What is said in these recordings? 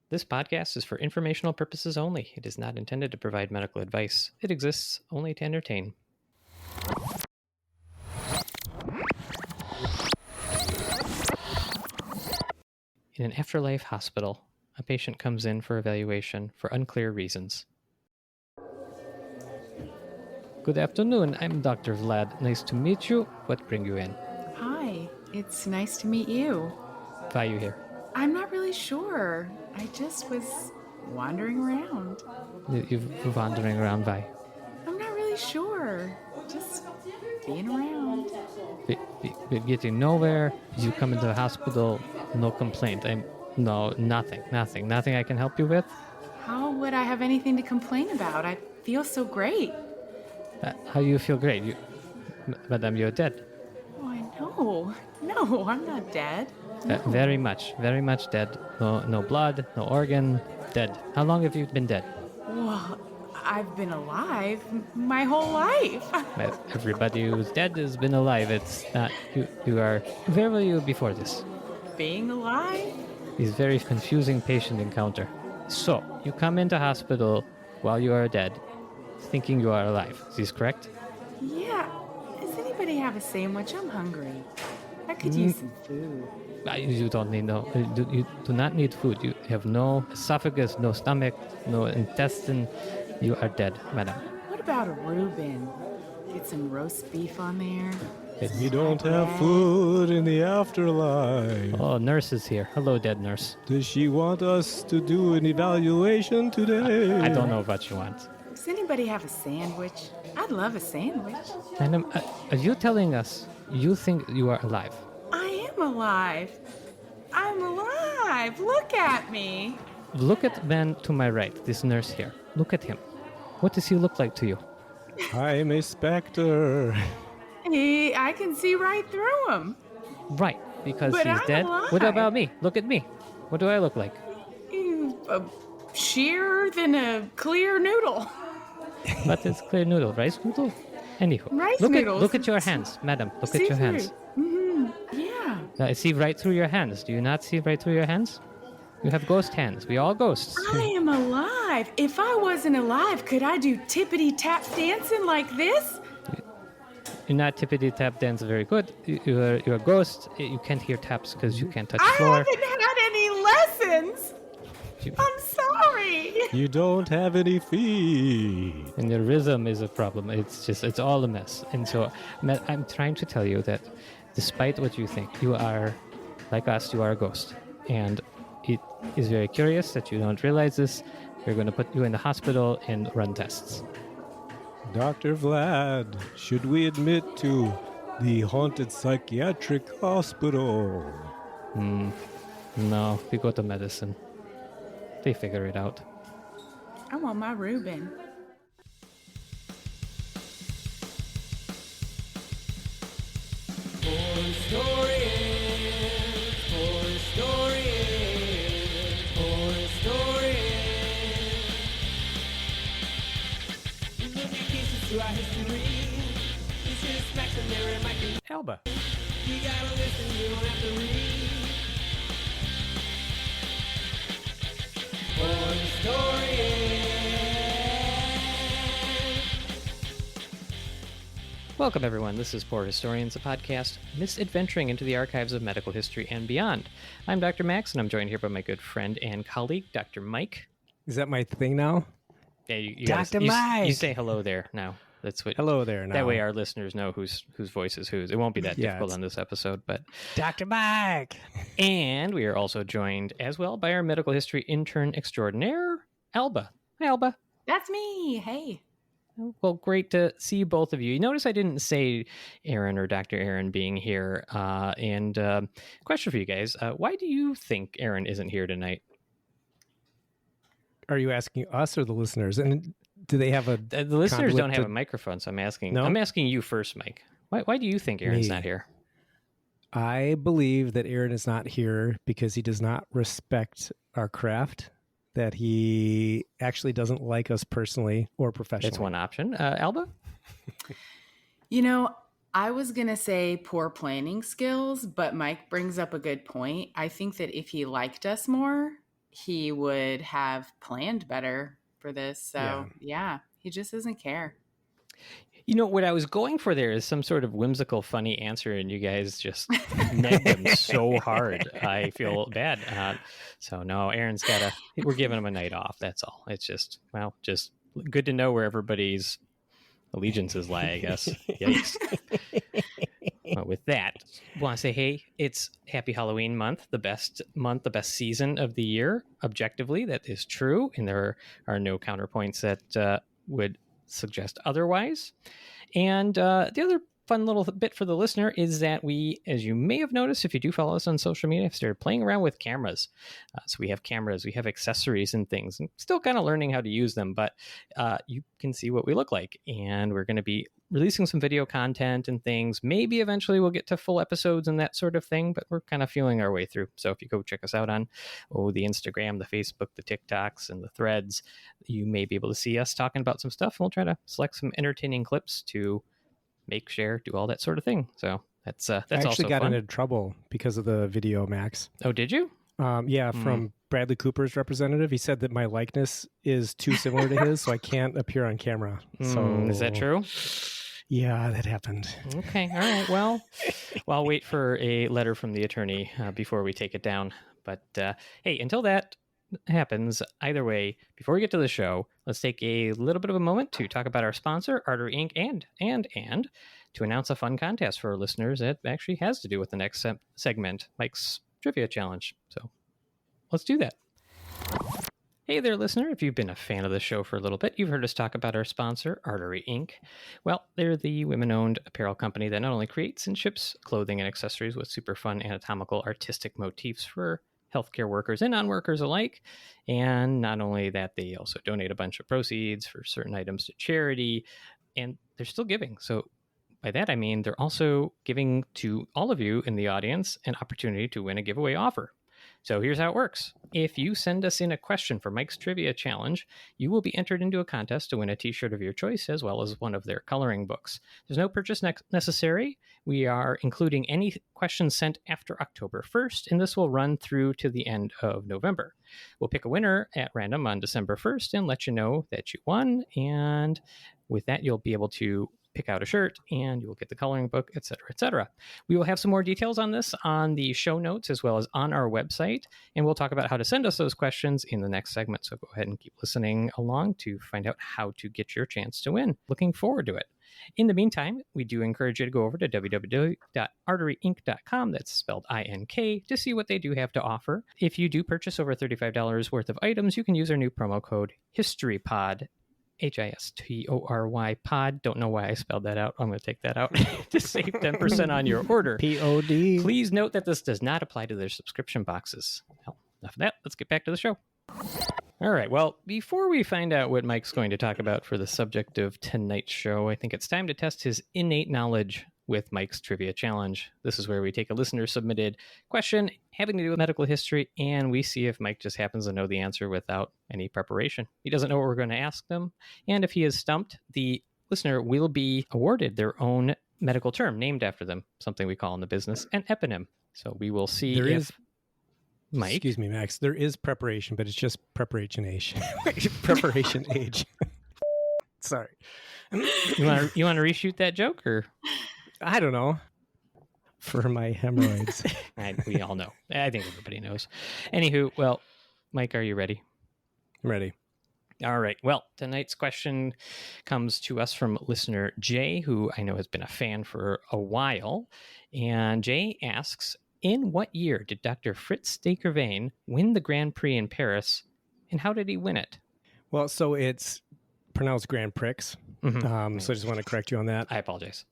This podcast is for informational purposes only. It is not intended to provide medical advice. It exists only to entertain. In an afterlife hospital, a patient comes in for evaluation for unclear reasons. Good afternoon. I'm Dr. Vlad. Nice to meet you. What bring you in? Hi, it's nice to meet you. Why are you here? I'm not really sure. I just was wandering around. You're wandering around. Why? I'm not really sure. Just being around. We're getting nowhere. You come into the hospital, no complaint. Nothing I can help you with. How would I have anything to complain about? I feel so great. How you feel great? Madame, you're dead. Oh, I know. No, I'm not dead. No. Very much dead. No blood, no organ, dead. How long have you been dead? Well, I've been alive my whole life. Everybody who's dead has been alive. It's not you are. Where were you before this? Being alive? It's a very confusing patient encounter. So you come into hospital while you are dead, thinking you are alive. Is this correct? Yeah. Does anybody have a sandwich? I'm hungry. I could use some food. You don't need you do not need food. You have no esophagus, no stomach, no intestine. You are dead, madam. What about a Reuben? Get some roast beef on there. We don't have food in the afterlife. Oh, nurse is here. Hello, dead nurse. Does she want us to do an evaluation today? I don't know what you want. Does anybody have a sandwich? I'd love a sandwich. Madam, are you telling us you think you are alive? I am alive. I'm alive. Look at me. Look at the man to my right, this nurse here. Look at him. What does he look like to you? I'm a specter. I can see right through him. Right, because But he's I'm dead. alive. What about me? Look at me. What do I look like? Sheerer than a clear noodle. What is clear noodle? Rice noodle? Anywho, Rice look noodles. Look at your hands, madam. Look at your hands. Yeah. I see right through your hands. Do you not see right through your hands? You have ghost hands. We all ghosts. I am alive. If I wasn't alive, could I do tippity-tap dancing like this? You're not tippity tap dance very good. You're a ghost. You can't hear taps because you can't touch I floor. haven't had any lessons. I'm sorry. You don't have any feet. And your rhythm is a problem. It's all a mess. And so I'm trying to tell you that despite what you think, you are, like us, you are a ghost. And it is very curious that you don't realize this. We're going to put you in the hospital and run tests. Dr. Vlad, should we admit to the haunted psychiatric hospital? No, we go to medicine. They figure it out. I want my Reuben. Alba. You gotta listen, you don't have to read. Welcome, everyone. This is Poor Historians, a podcast misadventuring into the archives of medical history and beyond. I'm Dr. Max, and I'm joined here by my good friend and colleague, Dr. Mike. Is that my thing now? Yeah, you Dr. You Mike! say hello there now. That's what. Hello there now. That way our listeners know whose voice is whose. It won't be that difficult on this episode, but... Dr. Mike! And we are also joined as well by our medical history intern extraordinaire, Alba. Hi, Alba. That's me. Hey. Well, great to see both of you. You notice I didn't say Aaron or Dr. Aaron being here. Question for you guys. Why do you think Aaron isn't here tonight? Are you asking us or the listeners? And do they have a... The listeners don't have a microphone, so I'm asking. No? I'm asking you first, Mike. Why do you think Aaron's not here? I believe that Aaron is not here because he does not respect our craft, that he actually doesn't like us personally or professionally. That's one option. Alba? You know, I was going to say poor planning skills, but Mike brings up a good point. I think that if he liked us more, he would have planned better for this. So yeah, he just doesn't care. You know, what I was going for there is some sort of whimsical, funny answer, and you guys just nagged him so hard. I feel bad. So no, Aaron's we're giving him a night off. That's all. It's just good to know where everybody's allegiances lie, I guess. Yikes. Well, with that, I want to say, hey, it's Happy Halloween month, the best season of the year. Objectively, that is true, and there are no counterpoints that would suggest otherwise. And the other fun little bit for the listener is that we, as you may have noticed, if you do follow us on social media, have started playing around with cameras. So we have cameras, we have accessories and things, and still kind of learning how to use them, but you can see what we look like. And we're going to be releasing some video content and things. Maybe eventually we'll get to full episodes and that sort of thing, but we're kind of feeling our way through. So if you go check us out on the Instagram, the Facebook, the TikToks, and the threads, you may be able to see us talking about some stuff. And we'll try to select some entertaining clips to make, share, do all that sort of thing. So that's I actually also got fun. into trouble because of the video, Max. Oh, did you? From Bradley Cooper's representative. He said that my likeness is too similar to his, so I can't appear on camera. So is that true? Yeah, that happened. Okay. All right. Well, I'll wait for a letter from the attorney before we take it down. But hey, until that happens, either way, before we get to the show, let's take a little bit of a moment to talk about our sponsor, Artery Inc., and to announce a fun contest for our listeners that actually has to do with the next segment, Mike's Trivia Challenge. So let's do that. Hey there, listener. If you've been a fan of the show for a little bit, you've heard us talk about our sponsor, Artery Inc. Well, they're the women-owned apparel company that not only creates and ships clothing and accessories with super fun anatomical artistic motifs for healthcare workers and non-workers alike. And not only that, they also donate a bunch of proceeds for certain items to charity, and they're still giving. So by that, I mean they're also giving to all of you in the audience an opportunity to win a giveaway offer. So here's how it works. If you send us in a question for Mike's Trivia Challenge, you will be entered into a contest to win a t-shirt of your choice, as well as one of their coloring books. There's no purchase necessary. We are including any questions sent after October 1st, and this will run through to the end of November. We'll pick a winner at random on December 1st and let you know that you won. And with that, you'll be able to pick out a shirt and you will get the coloring book, etc., etc. We will have some more details on this on the show notes as well as on our website, and we'll talk about how to send us those questions in the next segment. So go ahead and keep listening along to find out how to get your chance to win. Looking forward to it. In the meantime, we do encourage you to go over to www.arteryinc.com, that's spelled I-N-K, to see what they do have to offer. If you do purchase over $35 worth of items, you can use our new promo code HISTORYPOD, HISTORY pod. Don't know why I spelled that out. I'm going to take that out to save 10% on your order. P-O-D. Please note that this does not apply to their subscription boxes. Well, enough of that. Let's get back to the show. All right. Well, before we find out what Mike's going to talk about for the subject of tonight's show, I think it's time to test his innate knowledge with Mike's Trivia Challenge. This is where we take a listener-submitted question having to do with medical history, and we see if Mike just happens to know the answer without any preparation. He doesn't know what we're going to ask them, and if he is stumped, the listener will be awarded their own medical term named after them, something we call in the business an eponym. So we will see Mike. Excuse me, Max. There is preparation, but it's just preparation age. Preparation age. Sorry. You want to reshoot that joke, or? I don't know. For my hemorrhoids. We all know. I think everybody knows. Anywho, well, Mike, are you ready? I'm ready. All right. Well, tonight's question comes to us from listener Jay, who I know has been a fan for a while. And Jay asks, in what year did Dr. Fritz de Quervain win the Grand Prix in Paris, and how did he win it? Well, so it's pronounced Grand Prix. Mm-hmm. So I just want to correct you on that. I apologize.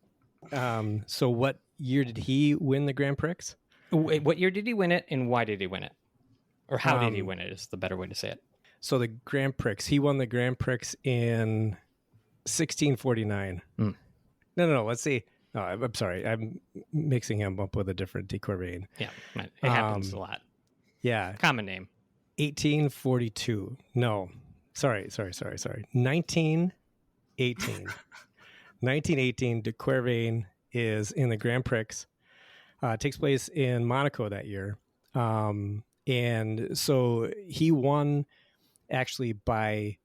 So what year did he win the Grand Prix? Wait, what year did he win it, and why did he win it? Or how did he win it is the better way to say it. So the Grand Prix, he won the Grand Prix in 1649. No, let's see. No, I'm sorry. I'm mixing him up with a different de Quervain. Yeah, it happens a lot. Yeah. Common name. 1842. No, sorry. 1918. 1918, de Quervain is in the Grand Prix. It takes place in Monaco that year. And so he won actually by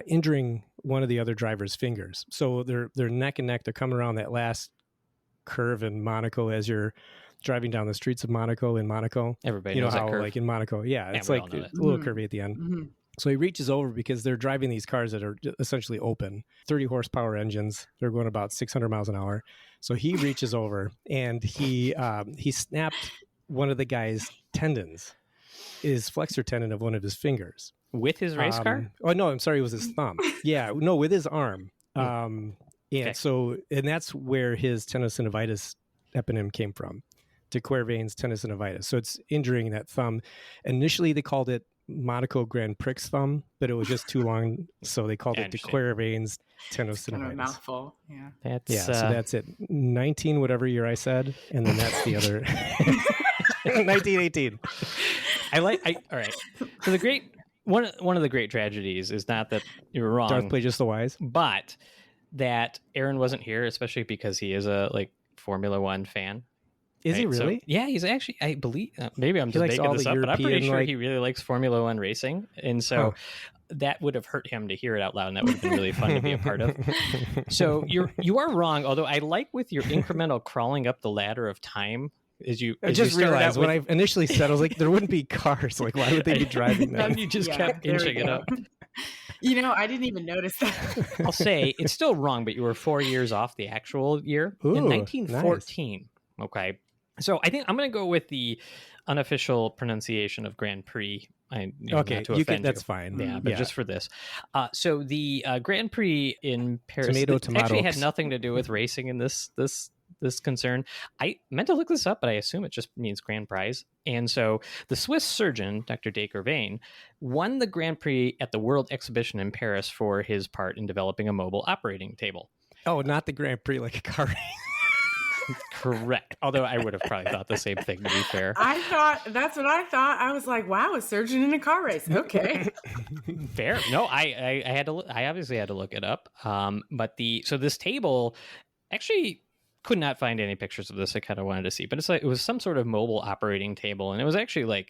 injuring one of the other driver's fingers. So they're neck and neck. They're coming around that last curve in Monaco as you're driving down the streets of Monaco in Monaco. Everybody knows that how curve. like in Monaco, it's we like all know a it. little curvy at the end. Mm-hmm. So he reaches over because they're driving these cars that are essentially open, 30 horsepower engines. They're going about 600 miles an hour. So he reaches over and he snapped one of the guy's tendons, his flexor tendon of one of his fingers. With his race car? Oh, no, I'm sorry. It was his thumb. Yeah, no, with his arm. And that's where his tenosynovitis eponym came from, de Quervain's tenosynovitis. So it's injuring that thumb. Initially, they called it Monaco Grand Prix thumb, but it was just too long, so they called it de Quervain's tenosynovitis. Kind of a mouthful, yeah. So that's it. 19, whatever year I said, and then that's the other 1918. All right. So one of the great tragedies is not that you were wrong, Darth Plagueis the Wise, but that Aaron wasn't here, especially because he is a Formula One fan. Is he really? So, yeah, he's actually, I believe, maybe I'm just making this up, but I'm pretty sure he really likes Formula One racing. And so that would have hurt him to hear it out loud, and that would have been really fun to be a part of. So you are wrong, although I like with your incremental crawling up the ladder of time. I just realized when I initially said, I was like, there wouldn't be cars. Like, why would they be driving them? And you just kept inching it up. I didn't even notice that. I'll say it's still wrong, but you were 4 years off the actual year. In 1914. Nice. Okay. So I think I'm going to go with the unofficial pronunciation of Grand Prix. That's fine. Yeah, but just for this. So the Grand Prix in Paris tomato actually had nothing to do with racing in this concern. I meant to look this up, but I assume it just means grand prize. And so the Swiss surgeon, Dr. de Quervain, won the Grand Prix at the World Exhibition in Paris for his part in developing a mobile operating table. Oh, not the Grand Prix like a car race. Correct. Although I would have probably thought the same thing, to be fair. That's what I thought. I was like, wow, a surgeon in a car race. Okay. Fair. No, I had to. I obviously had to look it up. But this table actually could not find any pictures of this. I kind of wanted to see, but it was some sort of mobile operating table, and it was actually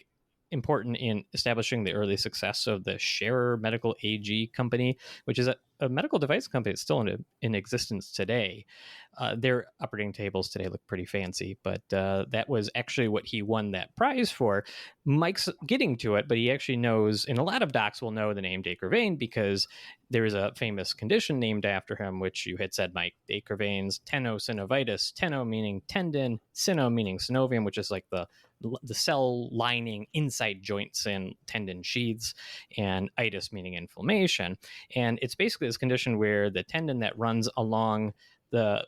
important in establishing the early success of the Scherer Medical AG company, which is a medical device company that's still in existence today. Their operating tables today look pretty fancy, but that was actually what he won that prize for. Mike's getting to it, but he actually knows, and a lot of docs will know the name de Quervain because there is a famous condition named after him, which you had said, Mike, de Quervain's tenosynovitis, teno meaning tendon, syno meaning synovium, which is like the cell lining inside joints and tendon sheaths, and itis meaning inflammation. And it's basically this condition where the tendon that runs along the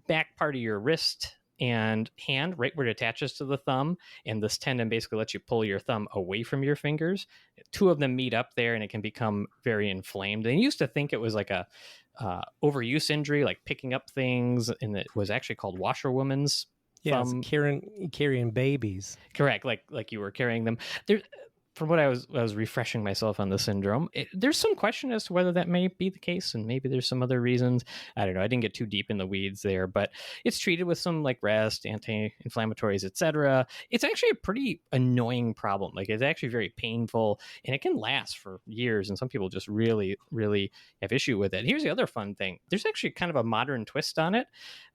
back part of your wrist and hand, right where it attaches to the thumb, and this tendon basically lets you pull your thumb away from your fingers. Two of them meet up there, and it can become very inflamed. They used to think it was like a overuse injury, like picking up things, and it was actually called washerwoman's. Yes, carrying babies. Correct, like you were carrying them. From what I was refreshing myself on the syndrome, there's some question as to whether that may be the case, and maybe there's some other reasons. I don't know. I didn't get too deep in the weeds there, but it's treated with some rest, anti-inflammatories, etc. It's actually a pretty annoying problem. It's actually very painful, and it can last for years, and some people just really, really have issue with it. Here's the other fun thing. There's actually kind of a modern twist on it.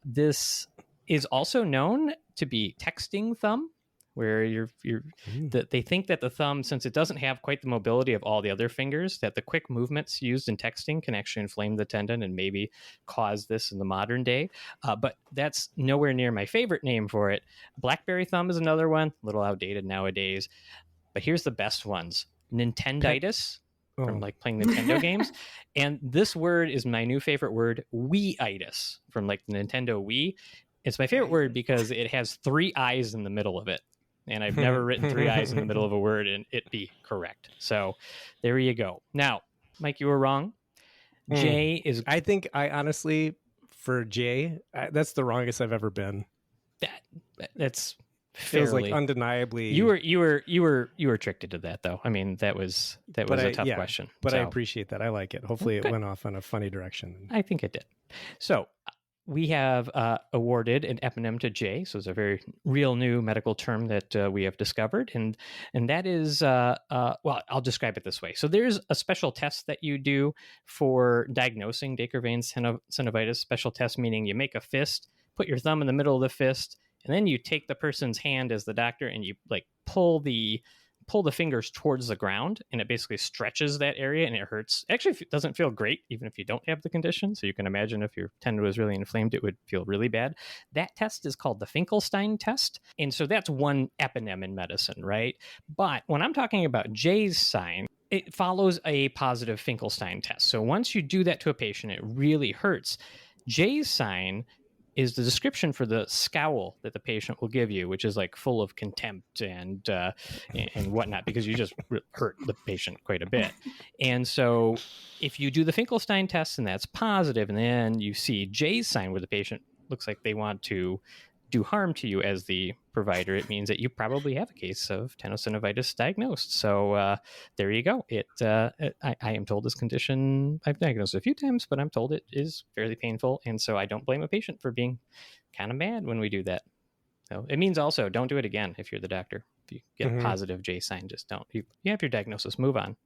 This is also known to be texting thumb, where they think that the thumb, since it doesn't have quite the mobility of all the other fingers, that the quick movements used in texting can actually inflame the tendon and maybe cause this in the modern day. But that's nowhere near my favorite name for it. Blackberry thumb is another one, a little outdated nowadays. But here's the best ones. Nintenditis, from playing Nintendo games. And this word is my new favorite word, Wii-itis, from the Nintendo Wii. It's my favorite word because it has 3 eyes in the middle of it. And I've never written 3 eyes in the middle of a word and it be correct. So there you go. Now, Mike, you were wrong. J is... I think I honestly, for J, that's the wrongest I've ever been. That's fairly... Feels undeniably... You were tricked into that, though. I mean, that was a tough question. But I appreciate that. I like it. Hopefully it went off on a funny direction. I think it did. So we have awarded an eponym to J. So it's a very real new medical term that we have discovered. And that is, well, I'll describe it this way. So there's a special test that you do for diagnosing Dacre-Vane's synovitis. Special test meaning you make a fist, put your thumb in the middle of the fist, and then you take the person's hand as the doctor and you like pull the fingers towards the ground, and it basically stretches that area and it hurts. Actually, it doesn't feel great even if you don't have the condition. So you can imagine if your tendon was really inflamed, it would feel really bad. That test is called the Finkelstein test. And so that's one eponym in medicine, right? But when I'm talking about J's sign, it follows a positive Finkelstein test. So once you do that to a patient, it really hurts. J's sign is the description for the scowl that the patient will give you, which is like full of contempt and whatnot, because you just hurt the patient quite a bit. And so if you do the Finkelstein test and that's positive, and then you see J's sign where the patient looks like they want to do harm to you as the provider, it means that you probably have a case of tenosynovitis diagnosed. So there you go. I am told this condition, I've diagnosed it a few times, but I'm told it is fairly painful. And so I don't blame a patient for being kind of mad when we do that. So it means also don't do it again if you're the doctor. If you get a positive J sign, just don't. You have your diagnosis, move on.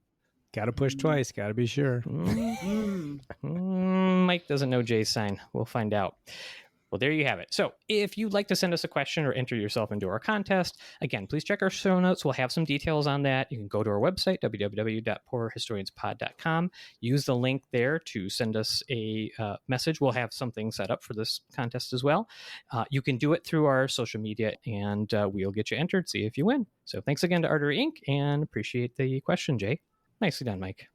Got to push twice. Got to be sure. Mike doesn't know J's sign. We'll find out. Well, there you have it. So if you'd like to send us a question or enter yourself into our contest, again, please check our show notes. We'll have some details on that. You can go to our website, www.poorhistorianspod.com. Use the link there to send us a message. We'll have something set up for this contest as well. You can do it through our social media, and we'll get you entered, see if you win. So thanks again to Artery Inc., and appreciate the question, Jay. Nicely done, Mike.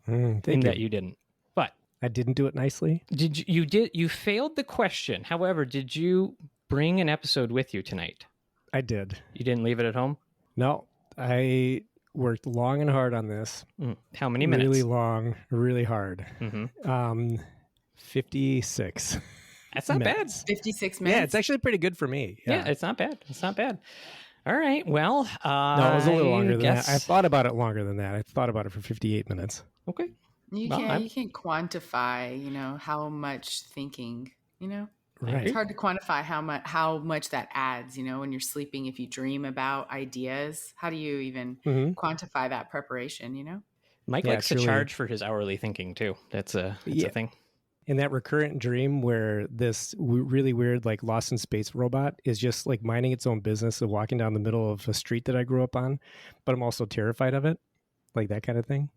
Thank you. That you didn't. But I didn't do it nicely. You failed the question. However, did you bring an episode with you tonight? I did. You didn't leave it at home? No, I worked long and hard on this. How many minutes? Really long, really hard. 56. That's not bad. 56 minutes. Yeah, it's actually pretty good for me. Yeah, it's not bad. It's not bad. All right. Well, no, it was a little longer than that. I thought about it longer than that. I thought about it for 58 minutes. Okay. You can't quantify, how much thinking, Right. It's hard to quantify how much that adds, when you're sleeping, if you dream about ideas, how do you even quantify that preparation, Mike likes to charge for his hourly thinking too. That's a thing. And that recurrent dream where this really weird, like Lost in Space robot is just like minding its own business of walking down the middle of a street that I grew up on, but I'm also terrified of it. Like that kind of thing.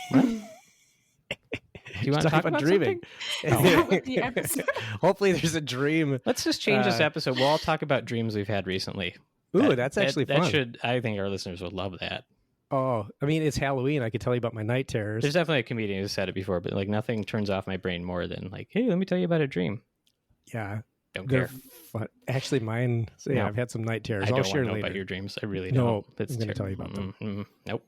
What? Do you want to talk about dreaming? Hopefully there's a dream. Let's just change this episode. We'll all talk about dreams we've had recently. Ooh, that's actually fun. I think our listeners would love that. Oh, I mean, it's Halloween. I could tell you about my night terrors. There's definitely a comedian who said it before, but like nothing turns off my brain more than like, hey, let me tell you about a dream. Yeah. Don't care. Fun. Actually, mine. So yeah, no, I've had some night terrors. I'll share know later about your dreams. I really don't. No, I'm going to tell you about them. Nope.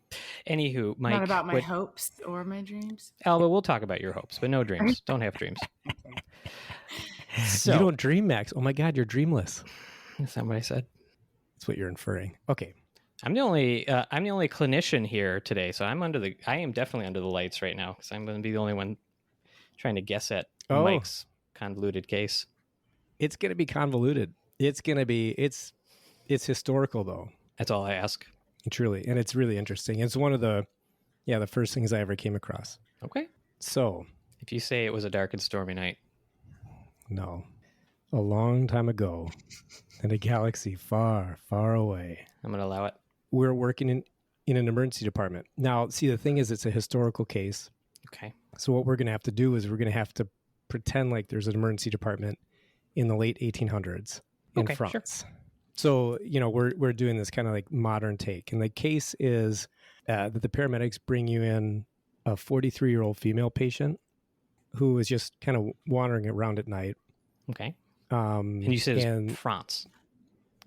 Anywho, Mike. Not about my hopes or my dreams. Alba, we'll talk about your hopes, but no dreams. Don't have dreams. So, you don't dream, Max. Oh my God, you're dreamless. That's not what I said. That's what you're inferring. Okay. I'm the only clinician here today, so I am definitely under the lights right now because I'm going to be the only one trying to guess at Mike's convoluted case. It's going to be convoluted. It's historical though. That's all I ask. Truly, and it's really interesting. It's one of the first things I ever came across. Okay. So, if you say it was a dark and stormy night. No. A long time ago in a galaxy far, far away. I'm going to allow it. We're working in an emergency department. Now, see, the thing is, it's a historical case. Okay. So what we're going to have to do is we're going to have to pretend like there's an emergency department in the late 1800s in France. Sure. So, we're doing this kind of like modern take. And the case is that the paramedics bring you in a 43-year-old female patient who is just kind of wandering around at night. Okay. And you said it's France.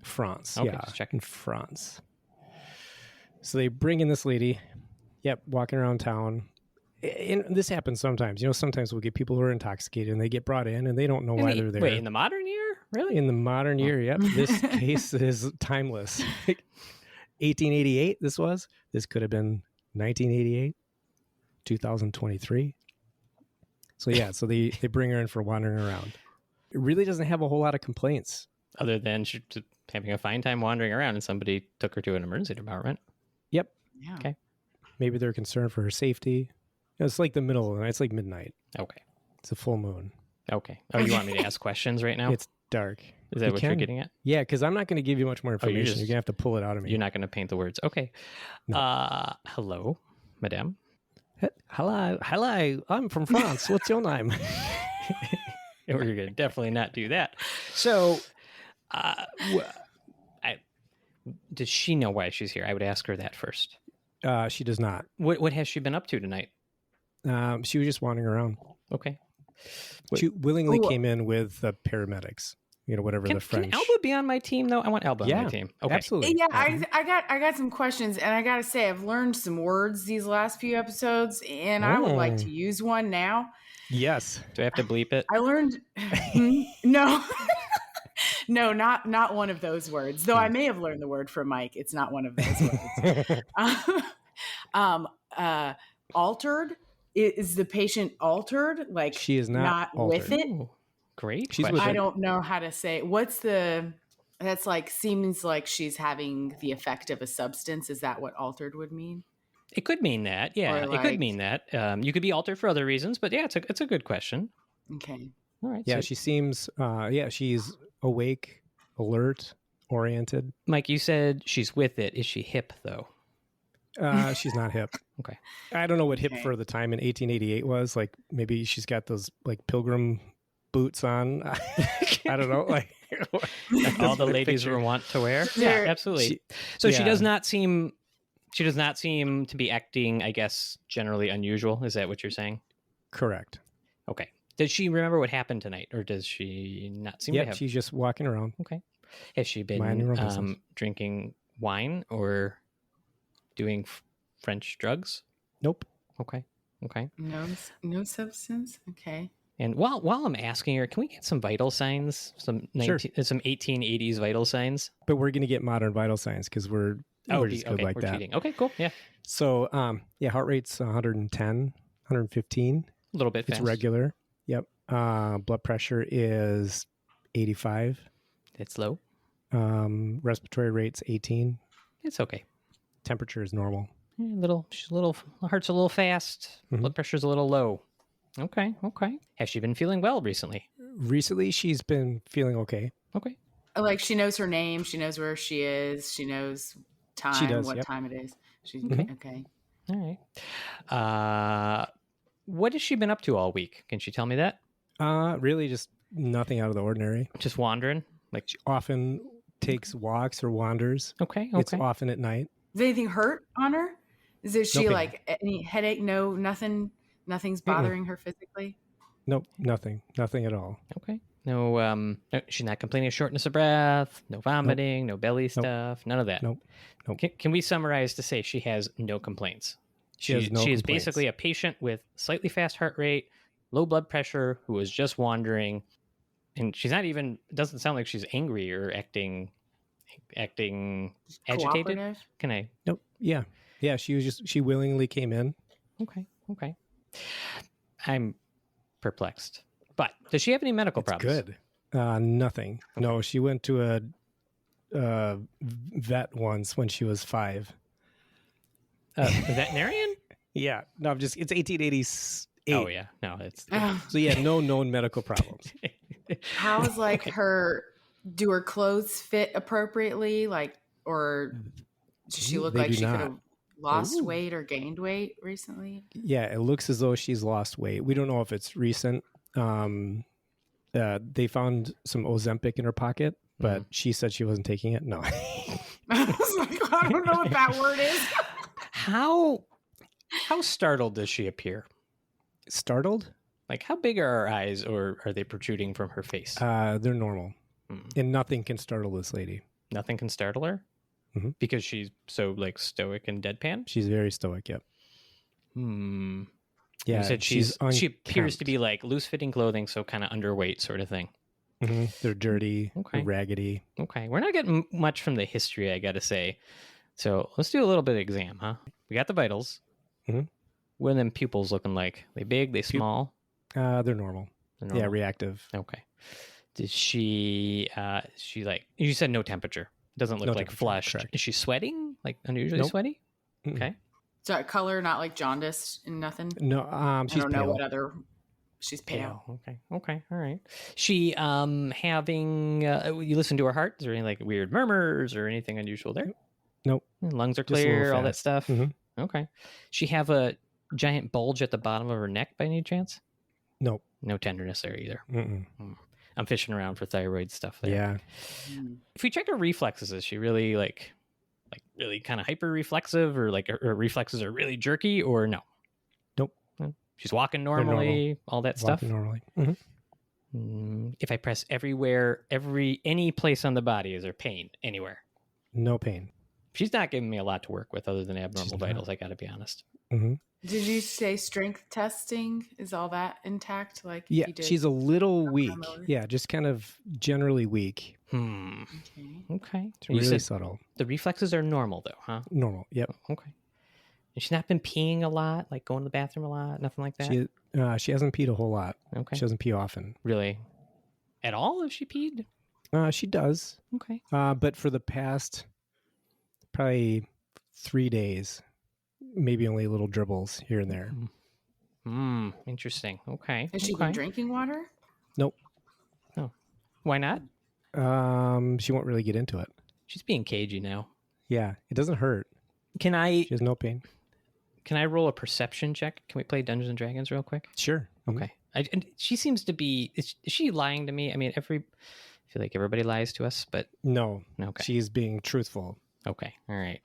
France, okay, yeah. Just checking. In France. So they bring in this lady, walking around town. And this happens sometimes. Sometimes we'll get people who are intoxicated and they get brought in and they don't know why they're there. Wait, in the modern year? Really? In the modern year, yep. This case is timeless. 1888, this was. This could have been 1988, 2023. So they bring her in for wandering around. It really doesn't have a whole lot of complaints. Other than she's having a fine time wandering around and somebody took her to an emergency department. Yep. Yeah. Okay. Maybe they're concerned for her safety. It's like the middle of the night. It's like midnight. Okay. It's a full moon. Okay. Oh, you want me to ask questions right now? It's dark. Is that what you're getting at? Yeah, because I'm not going to give you much more information. You're going to have to pull it out of me. You're not going to paint the words. Okay. No. Hello, madame. Hello. I'm from France. What's your name? We're going to definitely not do that. So, does she know why she's here? I would ask her that first. She does not. What has she been up to tonight? She was just wandering around. Okay. She willingly came in with the paramedics. Whatever the French. Can Alba be on my team though? I want Alba on my team. Okay. Absolutely. Yeah, I got some questions, and I gotta say I've learned some words these last few episodes, and I would like to use one now. Yes. Do I have to bleep it? I learned no. No, not one of those words. Though I may have learned the word from Mike. It's not one of those words. Altered. Is the patient altered? Like she is not with it. Ooh, great. She's with I it. don't know how to say. That's like seems like she's having the effect of a substance. Is that what altered would mean? It could mean that. Yeah, it could mean that. You could be altered for other reasons, but yeah, it's a good question. Okay. All right. Yeah, so, she seems. She's awake, alert, oriented. Mike, you said she's with it. Is she hip though? She's not hip. Okay. I don't know what hip for the time in 1888 was. Like maybe she's got those like pilgrim boots on. I don't know. Like all the ladies were wont to wear. Yeah, absolutely. She does not seem. She does not seem to be acting, I guess, generally unusual. Is that what you're saying? Correct. Okay. Does she remember what happened tonight, or does she not seem to have? She's just walking around. Okay. Has she been drinking wine or doing French drugs? Nope. Okay. No substance. Okay. And while I'm asking her, can we get some vital signs? Some 1880s vital signs? But we're going to get modern vital signs because we're just good like that. Cheating. Okay, cool. Yeah. So, heart rate's 110, 115. A little bit fast. It's regular. Yep. Blood pressure is 85. It's low. Respiratory rate's 18. It's okay. Temperature is normal. Heart's a little fast. Mm-hmm. Blood pressure's a little low. Okay. Has she been feeling well recently? Recently, she's been feeling okay. Okay. Like she knows her name. She knows where she is. She knows time. She does, what time it is. She's okay. All right. What has she been up to all week? Can she tell me that? Really just nothing out of the ordinary. Just wandering? Like she often takes walks or wanders. Okay. It's often at night. Does anything hurt on her? Is she like any headache? No, nothing. Nothing's bothering her physically? Nope, nothing at all. Okay. No, she's not complaining of shortness of breath, no vomiting, no belly stuff, none of that. Nope. Can we summarize to say she has no complaints? She is basically a patient with slightly fast heart rate, low blood pressure, who is just wandering, and she's not even, doesn't sound like she's angry or acting agitated. Can I? Nope. Yeah. She willingly came in. Okay. I'm perplexed. But does she have any medical problems? Good. Nothing. Okay. No, she went to a vet once when she was 5. A veterinarian? Yeah. No, it's 1888. Oh, yeah. No, it's... So, no known medical problems. How's do her clothes fit appropriately? Or does she look like she could have lost weight or gained weight recently? Yeah, it looks as though she's lost weight. We don't know if it's recent. They found some Ozempic in her pocket, but she said she wasn't taking it. No. I was like, I don't know what that word is. How startled does she appear? Startled? Like, how big are her eyes, or are they protruding from her face? They're normal. And nothing can startle this lady. Nothing can startle her? Mm-hmm. Because she's so stoic and deadpan? She's very stoic, yep. Yeah, you said she appears to be loose-fitting clothing, so kind of underweight sort of thing. Mm-hmm. They're dirty, they're raggedy. Okay, we're not getting much from the history, I got to say. So let's do a little bit of exam, huh? We got the vitals. Mm-hmm. What are them pupils looking like? They big? They small? They're normal. They're Yeah, normal? reactive. Okay. Does she like, you said no temperature. Doesn't look No like temperature, flushed. correct. Is she sweating? Like unusually Nope. sweaty? Mm-mm. Okay. So color, not like jaundiced and nothing. No, I she's don't know pale. what other. She's pale. Okay. Okay. All right. She having you listen to her heart? Is there any like weird murmurs or anything unusual there? Nope. Lungs are Just a little clear, all that fast. stuff. Mhm. Okay. She have a giant bulge at the bottom of her neck by any chance? Nope. No tenderness there either. Mm-mm. I'm fishing around for thyroid stuff there. Yeah. If we check her reflexes, is she really like really kind of hyper reflexive, or like her reflexes are really jerky, or no? Nope. She's walking normal. normally, all that stuff. Walking normally. If I press everywhere, any place on the body, is there pain anywhere? No pain. She's not giving me a lot to work with other than abnormal She's vitals. I got to be honest. Mm-hmm. Did you say strength testing? Is all that intact? Like Yeah, you did? she's a little weak. lower? Yeah, just kind of generally weak. Okay. Okay. It's You really said subtle. the reflexes are normal though, huh? Normal. Yep. Okay. And she's not been peeing a lot, like going to the bathroom a lot, nothing like that? She hasn't peed a whole lot. Okay. She doesn't pee often. Really? At all, if she peed? She does. Okay. But for the past probably 3 days, maybe only little dribbles here and there. Interesting. Okay. Has she been drinking water? Nope. Oh. Why not? She won't really get into it. She's being cagey now. Yeah, it doesn't hurt. Can I She has no pain. roll a perception check? Can we play Dungeons and Dragons real quick? Sure. Okay. And she seems to be. Is she lying to me? I mean, I feel like everybody lies to us, but No. okay. She's being truthful. Okay. All right.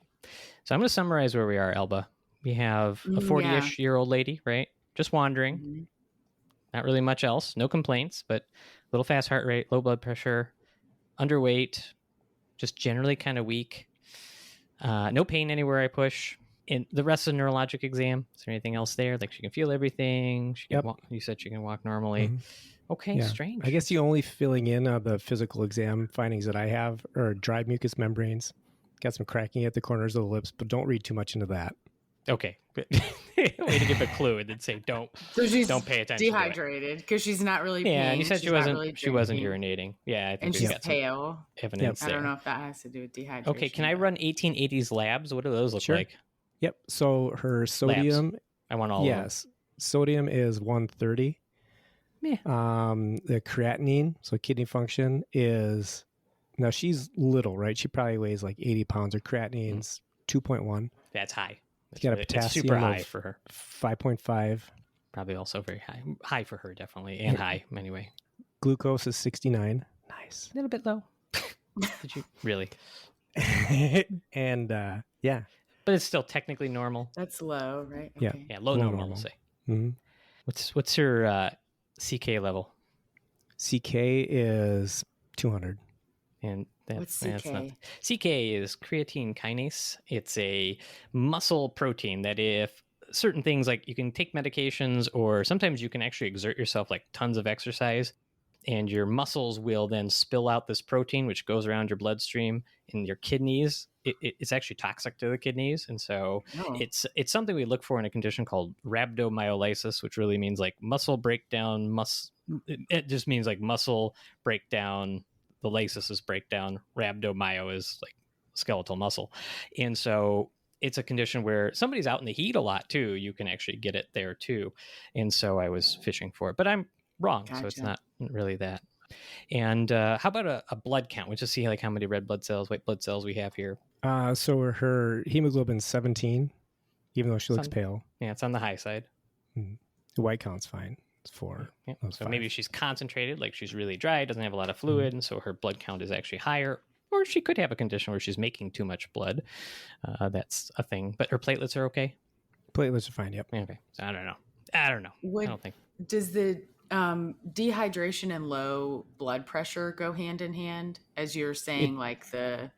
So I'm going to summarize where we are, Elba. We have a 40-ish year old lady, right? Just wandering. Mm-hmm. Not really much else. No complaints, but a little fast heart rate, low blood pressure, underweight, just generally kind of weak. No pain anywhere I push. And the rest of the neurologic exam, is there anything else there? Like she can feel everything. She can walk. You said she can walk normally. Mhm. Okay, Yeah. strange. I guess the only filling in of the physical exam findings that I have are dry mucous membranes. Got some cracking at the corners of the lips, but don't read too much into that. Okay, good. Way to give a clue and then say don't pay attention. Dehydrated because she's not really. Yeah, and you peeing, said she's not she wasn't drinking, urinating. Yeah, I think and we've she's got some pale. evidence I there. don't know if that has to do with dehydration. Okay, can I run 1880s labs? What do those look Sure. like? Yep. So her sodium, I want all of them. yes, sodium is 130. Meh. The creatinine, so kidney function, is now she's little, right? She probably weighs like 80 pounds. Her creatinine's 2.1. That's high. She's got a It's potassium super high of for her. 5.5. Probably also very high. High for her, definitely. And high, anyway. Glucose is 69. Nice. A little bit low. Did you really? And yeah. But it's still technically normal. That's low, right? Yeah. Okay. Yeah, low Low normal, normal. we'll say. hmm What's her CK level? CK is 200. And What's that's not. CK? CK is creatine kinase. It's a muscle protein that if certain things, like you can take medications or sometimes you can actually exert yourself, like tons of exercise, and your muscles will then spill out this protein, which goes around your bloodstream in your kidneys. It's actually toxic to the kidneys. And so Oh. it's something we look for in a condition called rhabdomyolysis, which really means like muscle breakdown. It just means like muscle breakdown. The lysis is breakdown. Rhabdomyo is like skeletal muscle. And so it's a condition where somebody's out in the heat a lot too. You can actually get it there too. And so I was fishing for it, but I'm wrong. So it's Gotcha. not really that. And how about a blood count? We'll just see like how many red blood cells, white blood cells we have here. So her hemoglobin's 17, even though she looks pale. Yeah, it's on the high side. The white count's fine. It's 4. Yeah. That's So fine. maybe she's concentrated, like she's really dry, doesn't have a lot of fluid, and so her blood count is actually higher. Or she could have a condition where she's making too much blood. That's a thing. But her platelets are okay? Platelets are fine, yep. Okay. So I don't know. I don't think. Does the dehydration and low blood pressure go hand in hand, as you're saying? Like the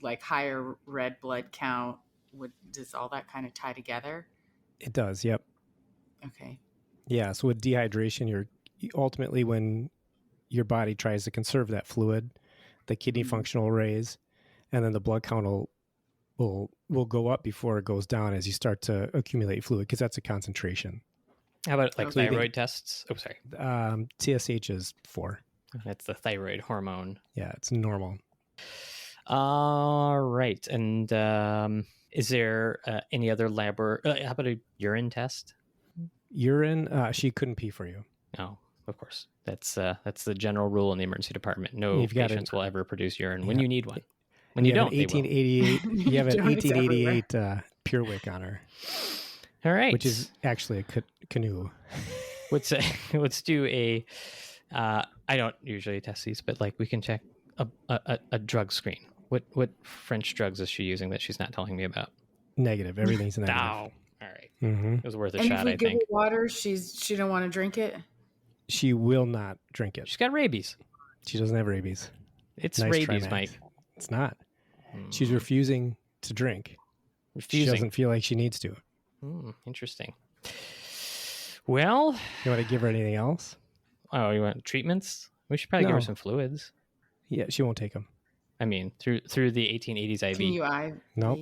like higher red blood count, does all that kind of tie together? It does, yep. Okay. Yeah, so with dehydration, you're ultimately, when your body tries to conserve that fluid, the kidney function will raise, and then the blood count will go up before it goes down as you start to accumulate fluid, because that's a concentration. How about like Okay. thyroid tests? Oh, sorry. TSH is 4. That's the thyroid hormone. Yeah, it's normal. All right. And is there any other lab or how about a urine test? Urine, she couldn't pee for you. No, of course. That's the general rule in the emergency department. No You've got patients will ever produce urine when Yeah. you need one. When you don't, have an they will. 1888. You have an Johnny's 1888 Pure Wick on her, All right. which is actually a canoe. Let's do a. I don't usually test these, but like we can check a drug screen. What French drugs is she using that she's not telling me about? Negative. Everything's negative. All right. Mm-hmm. It was worth a And if shot, we I give think. her water, she don't want to drink it. She will not drink it. She's got rabies. She doesn't have rabies. It's Nice try, rabies, Max. Mike. It's not. Hmm. She's refusing to drink. She refusing. doesn't feel like she needs to. Interesting. Well, You want to give her anything else? oh, you want treatments? We should probably give her No. some fluids. Yeah, she won't take them. I mean, through the 1880s IV. Can you IV? Nope.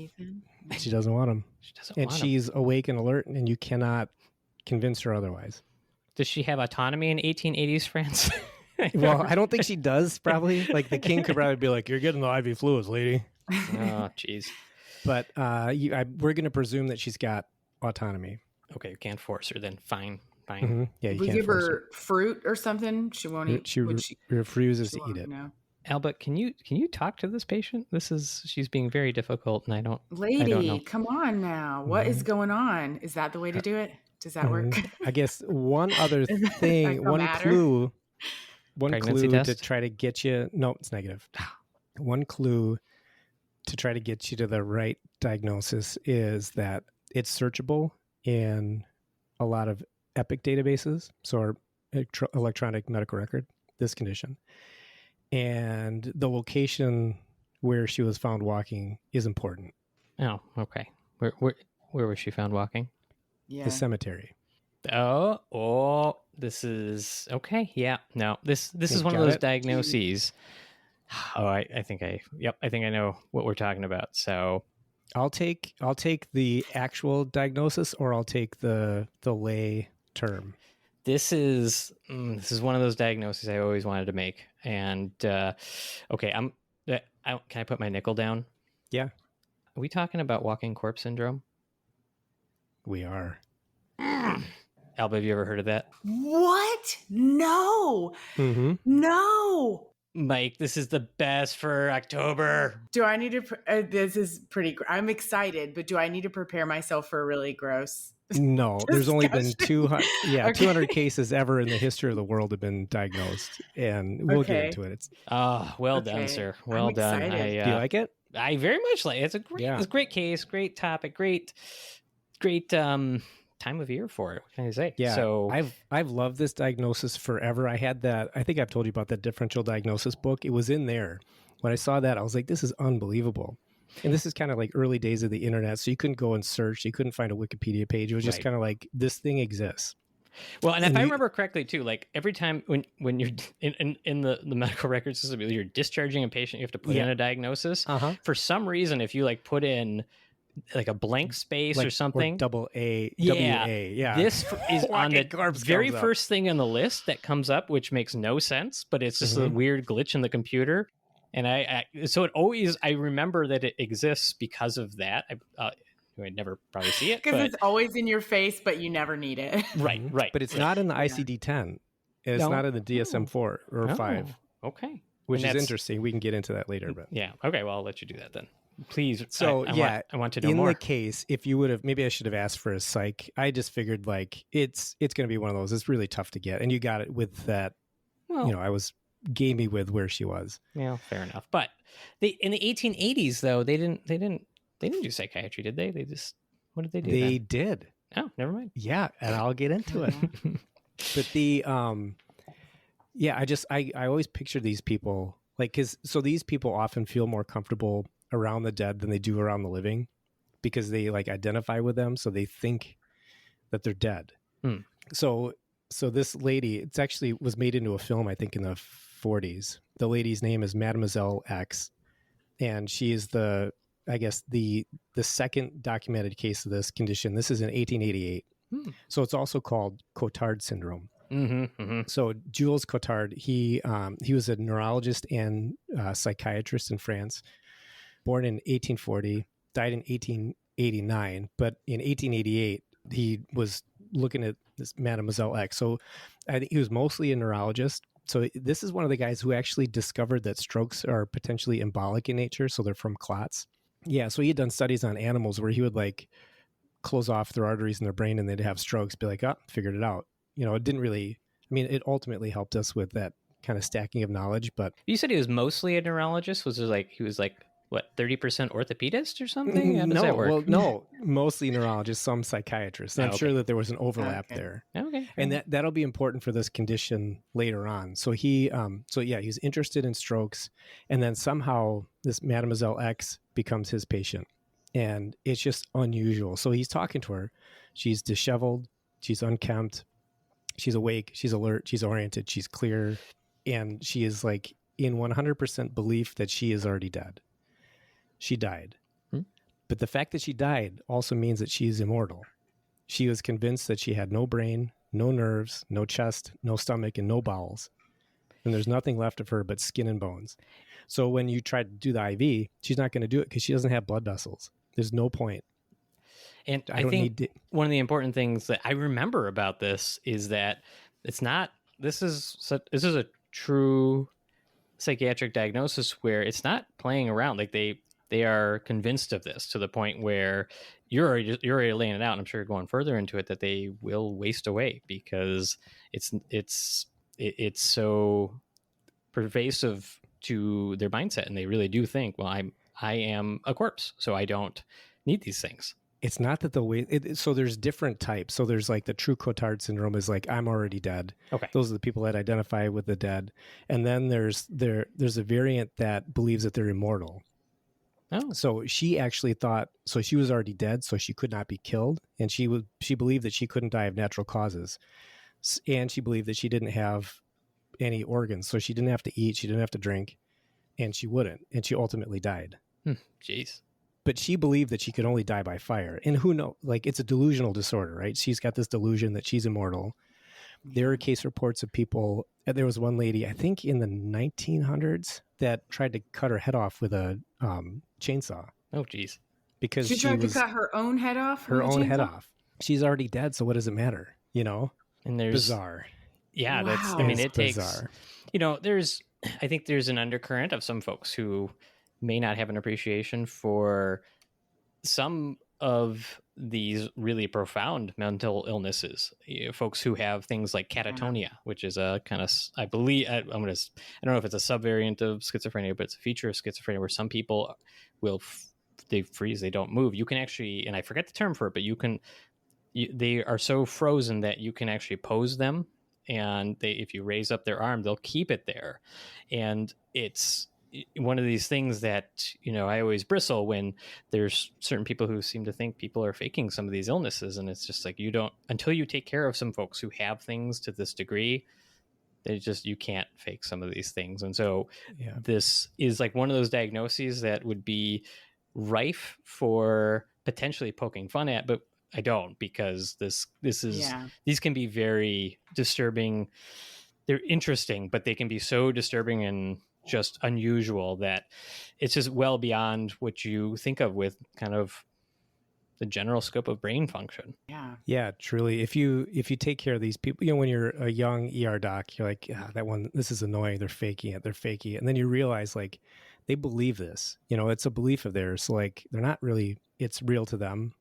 She doesn't want them. She doesn't And want 'em. she's awake and alert, and you cannot convince her otherwise. Does she have autonomy in 1880s France? Well, I don't think she does, probably. Like, the king could probably be like, you're getting the IV fluids, lady. Oh, jeez. But we're going to presume that she's got autonomy. Okay, you can't force her then. Fine. Mm-hmm. Yeah, you If we can't give force her. her fruit or something, she won't eat. She would refuses she to eat it. No. Albert, can you talk to this patient? She's being very difficult, and I don't know. Lady, come on now. What is going on? Is that the way to do it? Does that work? I guess one other Does that thing, go one matter? clue Pregnancy to test? try to get you. No, it's negative. One clue to try to get you to the right diagnosis is that it's searchable in a lot of EPIC databases, so our electronic medical record, this condition. And the location where she was found walking is important. Okay. Where was she found walking? Yeah. The cemetery. This is okay. Yeah, no, this is You one of got those it? diagnoses. Oh, I think I know what we're talking about. So I'll take the actual diagnosis, or I'll take the lay term. this is one of those diagnoses I always wanted to make. And okay, can I put my nickel down? Yeah, Are we talking about walking corpse syndrome? we are. Alba, have you ever heard of that? What? No. Mm-hmm. No. Mike, this is the best for October. Do I need to? This is pretty. I'm excited, but do I need to prepare myself for a really gross? No, there's only been Discussion. 200. Yeah, Okay. 200 cases ever in the history of the world have been diagnosed, and we'll get Okay. into it. It's, Oh, well Okay. done, sir. I'm Well done. excited. do you like it? I very much like it. It's a great case, great topic, great time of year for it. What can I say? Yeah. So I've loved this diagnosis forever. I had that. I think I've told you about that differential diagnosis book. It was in there. When I saw that, I was like, this is unbelievable. And this is kind of like early days of the internet. So you couldn't go and search. You couldn't find a Wikipedia page. It was just Right. kind of like, this thing exists. well, and if and I you- remember correctly too, like every time when you're in the medical record system, you're discharging a patient, you have to put in Yeah. a diagnosis. Uh-huh. For some reason, if you like put in like a blank space or something, double A, Yeah. WA. Yeah. this is on the Walking corpse very comes up. first thing on the list that comes up, which makes no sense, but it's just a Mhm. weird glitch in the computer. And so it always, I remember that it exists because of that. I'd never probably see it, Because but it's always in your face, but you never need it. right. But it's not in the ICD-10. It's No. not in the DSM-4 or 5, Okay. which And is that's- interesting. We can get into that later. But Yeah. Okay. Well, I'll let you do that then. Please. So, I want to know in more. the case, if you would have, maybe I should have asked for a psych. I just figured like it's going to be one of those. It's really tough to get, and you got it with that. Well, I was gamey with where she was. yeah, fair enough. But in the 1880s, though, they didn't do psychiatry, did they? What did they do? They then? did, Oh, never mind. yeah, and I'll get into it. But the I always picture these people like so these people often feel more comfortable around the dead than they do around the living because they like identify with them, so they think that they're dead. Hmm. So this lady, it's actually was made into a film, I think, in the 40s. The lady's name is Mademoiselle X, and she is the second documented case of this condition. This is in 1888. So it's also called Cotard Syndrome. Mm-hmm, mm-hmm. So Jules Cotard, he was a neurologist and psychiatrist in France, born in 1840, died in 1889. But in 1888, he was looking at this Mademoiselle X. So I think he was mostly a neurologist. So this is one of the guys who actually discovered that strokes are potentially embolic in nature. So they're from clots. Yeah. So he had done studies on animals where he would like close off their arteries in their brain and they'd have strokes, be like, oh, figured it out. You know, it didn't really, I mean, it ultimately helped us with that kind of stacking of knowledge, but You said he was mostly a neurologist. Was it like he was like what 30% orthopedist or something? How does that work? Well, no, mostly neurologists, some psychiatrists. And I'm okay. sure that there was an overlap Okay. there. Okay. And that'll be important for this condition later on. So he's interested in strokes, and then somehow this Mademoiselle X becomes his patient, and it's just unusual. So he's talking to her. She's disheveled. She's unkempt. She's awake. She's alert. She's oriented. She's clear, and she is like in 100% belief that she is already dead. She died. But the fact that she died also means that she is immortal. She was convinced that she had no brain, no nerves, no chest, no stomach, and no bowels. And there's nothing left of her but skin and bones. So when you try to do the IV, she's not going to do it because she doesn't have blood vessels. There's no point. And I think one of the important things that I remember about this is that it's not, this is a true psychiatric diagnosis where it's not playing around. Like they are convinced of this to the point where you're already laying it out. And I'm sure you're going further into it that they will waste away because it's so pervasive to their mindset. And they really do think, well, I am a corpse, so I don't need these things. It's not that the way, so there's different types. So there's like the true Cotard syndrome is like, I'm already dead. Okay. Those are the people that identify with the dead. And then there's a variant that believes that they're immortal. Oh. So she actually thought, so she was already dead, so she could not be killed. And she believed that she couldn't die of natural causes. And she believed that she didn't have any organs. So she didn't have to eat, she didn't have to drink, and she wouldn't. And she ultimately died. Jeez. But she believed that she could only die by fire. And who knows, like it's a delusional disorder, right? She's got this delusion that she's immortal. There are case reports of people, there was one lady, I think in the 1900s, that tried to cut her head off with a chainsaw. Oh, geez. Because she tried to cut her own head off? Her own head off. She's already dead, so what does it matter? You know? And there's bizarre. Yeah, wow. that's, I mean, it takes, bizarre. You know, I think there's an undercurrent of some folks who may not have an appreciation for some of these really profound mental illnesses. You know, folks who have things like catatonia, which is a kind of, I believe, I don't know if it's a subvariant of schizophrenia, but it's a feature of schizophrenia where some people will, they freeze, they don't move. You can actually, and I forget the term for it, but they are so frozen that you can actually pose them. And if you raise up their arm, they'll keep it there. And it's one of these things that, you know, I always bristle when there's certain people who seem to think people are faking some of these illnesses. And it's just like, until you take care of some folks who have things to this degree, you can't fake some of these things. And so This is like one of those diagnoses that would be rife for potentially poking fun at, but I don't, because these can be very disturbing. They're interesting, but they can be so disturbing and just unusual that it's just well beyond what you think of with kind of the general scope of brain function. Yeah, truly. If you take care of these people, you know, when you're a young ER doc, you're like, this is annoying. They're faking it. And then you realize like they believe this, you know, it's a belief of theirs. So like, they're not really, it's real to them.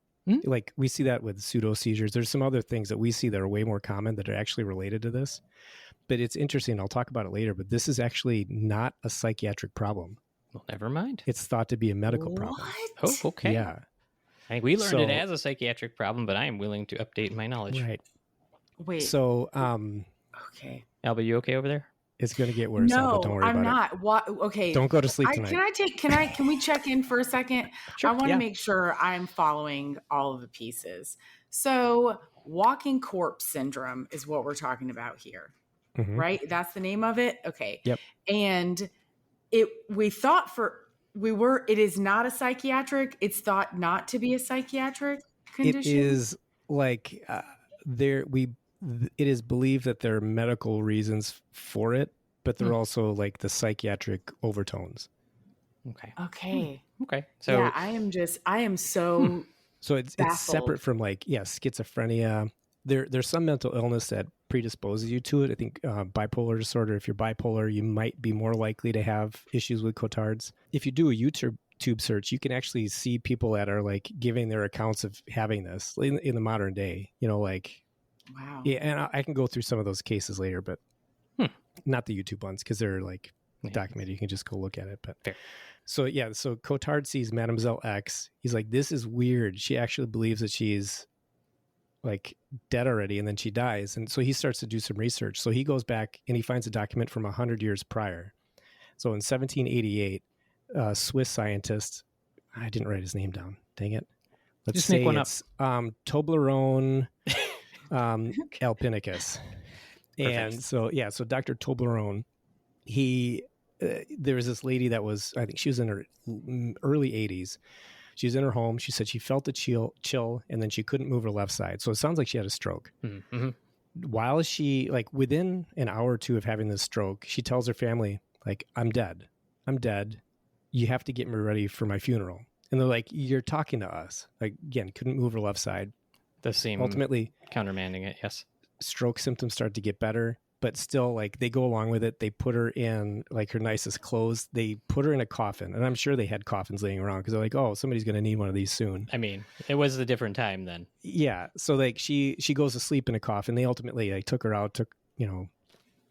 Like we see that with pseudo seizures. There's some other things that we see that are way more common that are actually related to this. But it's interesting. I'll talk about it later. But this is actually not a psychiatric problem. Well, never mind. It's thought to be a medical problem. Oh, okay. Yeah. I think we learned it as a psychiatric problem, but I am willing to update my knowledge. Right. Wait. So, okay. Alba, you okay over there? It's going to get worse. No, don't worry I'm about not. it. What? Okay. Don't go to sleep tonight. Can we check in for a second? Sure, I want to make sure I'm following all of the pieces. So walking corpse syndrome is what we're talking about here, right? That's the name of it. Okay. Yep. And it is not a psychiatric. It's thought not to be a psychiatric condition. It is like, it is believed that there are medical reasons for it, but there are also like the psychiatric overtones. Okay. Okay. So yeah, I am so So it's separate from like, schizophrenia. There's some mental illness that predisposes you to it. I think bipolar disorder, if you're bipolar, you might be more likely to have issues with Cotard's. If you do a YouTube search, you can actually see people that are like giving their accounts of having this in the modern day, like, wow. Yeah, and I can go through some of those cases later, but not the YouTube ones because they're like documented. You can just go look at it. But fair. So Cotard sees Mademoiselle X. He's like, this is weird. She actually believes that she's like dead already, and then she dies. And so he starts to do some research. So he goes back and he finds a document from 100 years prior. So in 1788, a Swiss scientist, I didn't write his name down. Dang it. Let's just say make one it's Toblerone alpinicus. And so Dr. Toblerone, there was this lady that was, I think she was in her early 80s. She was in her home. She said she felt a chill, and then she couldn't move her left side. So it sounds like she had a stroke. Mm-hmm. While she, like within an hour or two of having this stroke, she tells her family, like, I'm dead. You have to get me ready for my funeral. And they're like, you're talking to us. Like, again, couldn't move her left side. The same Ultimately countermanding it, yes. Stroke symptoms start to get better, but still, like, they go along with it. They put her in like her nicest clothes. They put her in a coffin, and I'm sure they had coffins laying around because they're like, oh, somebody's going to need one of these soon. I mean, it was a different time then. Yeah. So like she goes to sleep in a coffin. They ultimately took her out,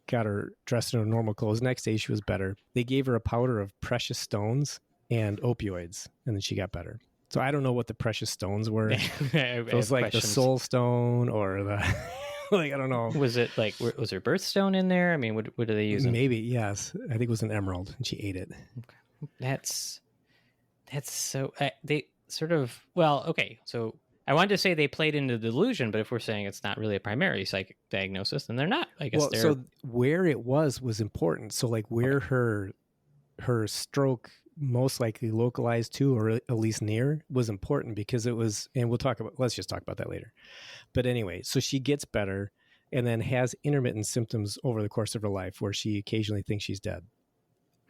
got her dressed in her normal clothes. Next day she was better. They gave her a powder of precious stones and opioids, and then she got better. So I don't know what the precious stones were. It was like the soul stone or the like, I don't know. Was it like, was there birthstone in there? I mean, what are they using? Maybe, yes. I think it was an emerald, and she ate it. Okay. That's so, they sort of, well, okay. So I wanted to say they played into the delusion, but if we're saying it's not really a primary psychic diagnosis, then they're not. I guess so where it was important. So like where her stroke most likely localized to, or at least near, was important because it was, and let's just talk about that later. But anyway, so she gets better and then has intermittent symptoms over the course of her life where she occasionally thinks she's dead.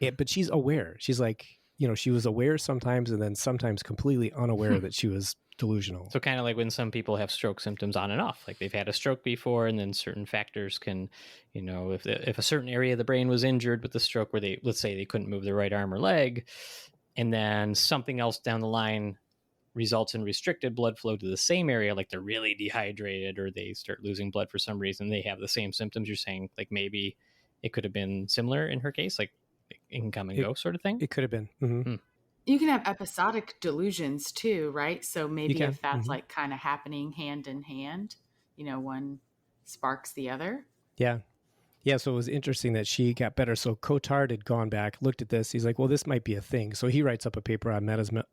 But she's aware. She's like, she was aware sometimes and then sometimes completely unaware that she was delusional. So kind of like when some people have stroke symptoms on and off, like they've had a stroke before, and then certain factors can, if a certain area of the brain was injured with the stroke where let's say they couldn't move their right arm or leg, and then something else down the line results in restricted blood flow to the same area, like they're really dehydrated or they start losing blood for some reason, they have the same symptoms. You're saying like maybe it could have been similar in her case, like it can come and go sort of thing? It could have been. Mm-hmm. You can have episodic delusions too, right? So maybe if that's like kind of happening hand in hand, one sparks the other. Yeah. Yeah. So it was interesting that she got better. So Cotard had gone back, looked at this. He's like, well, this might be a thing. So he writes up a paper on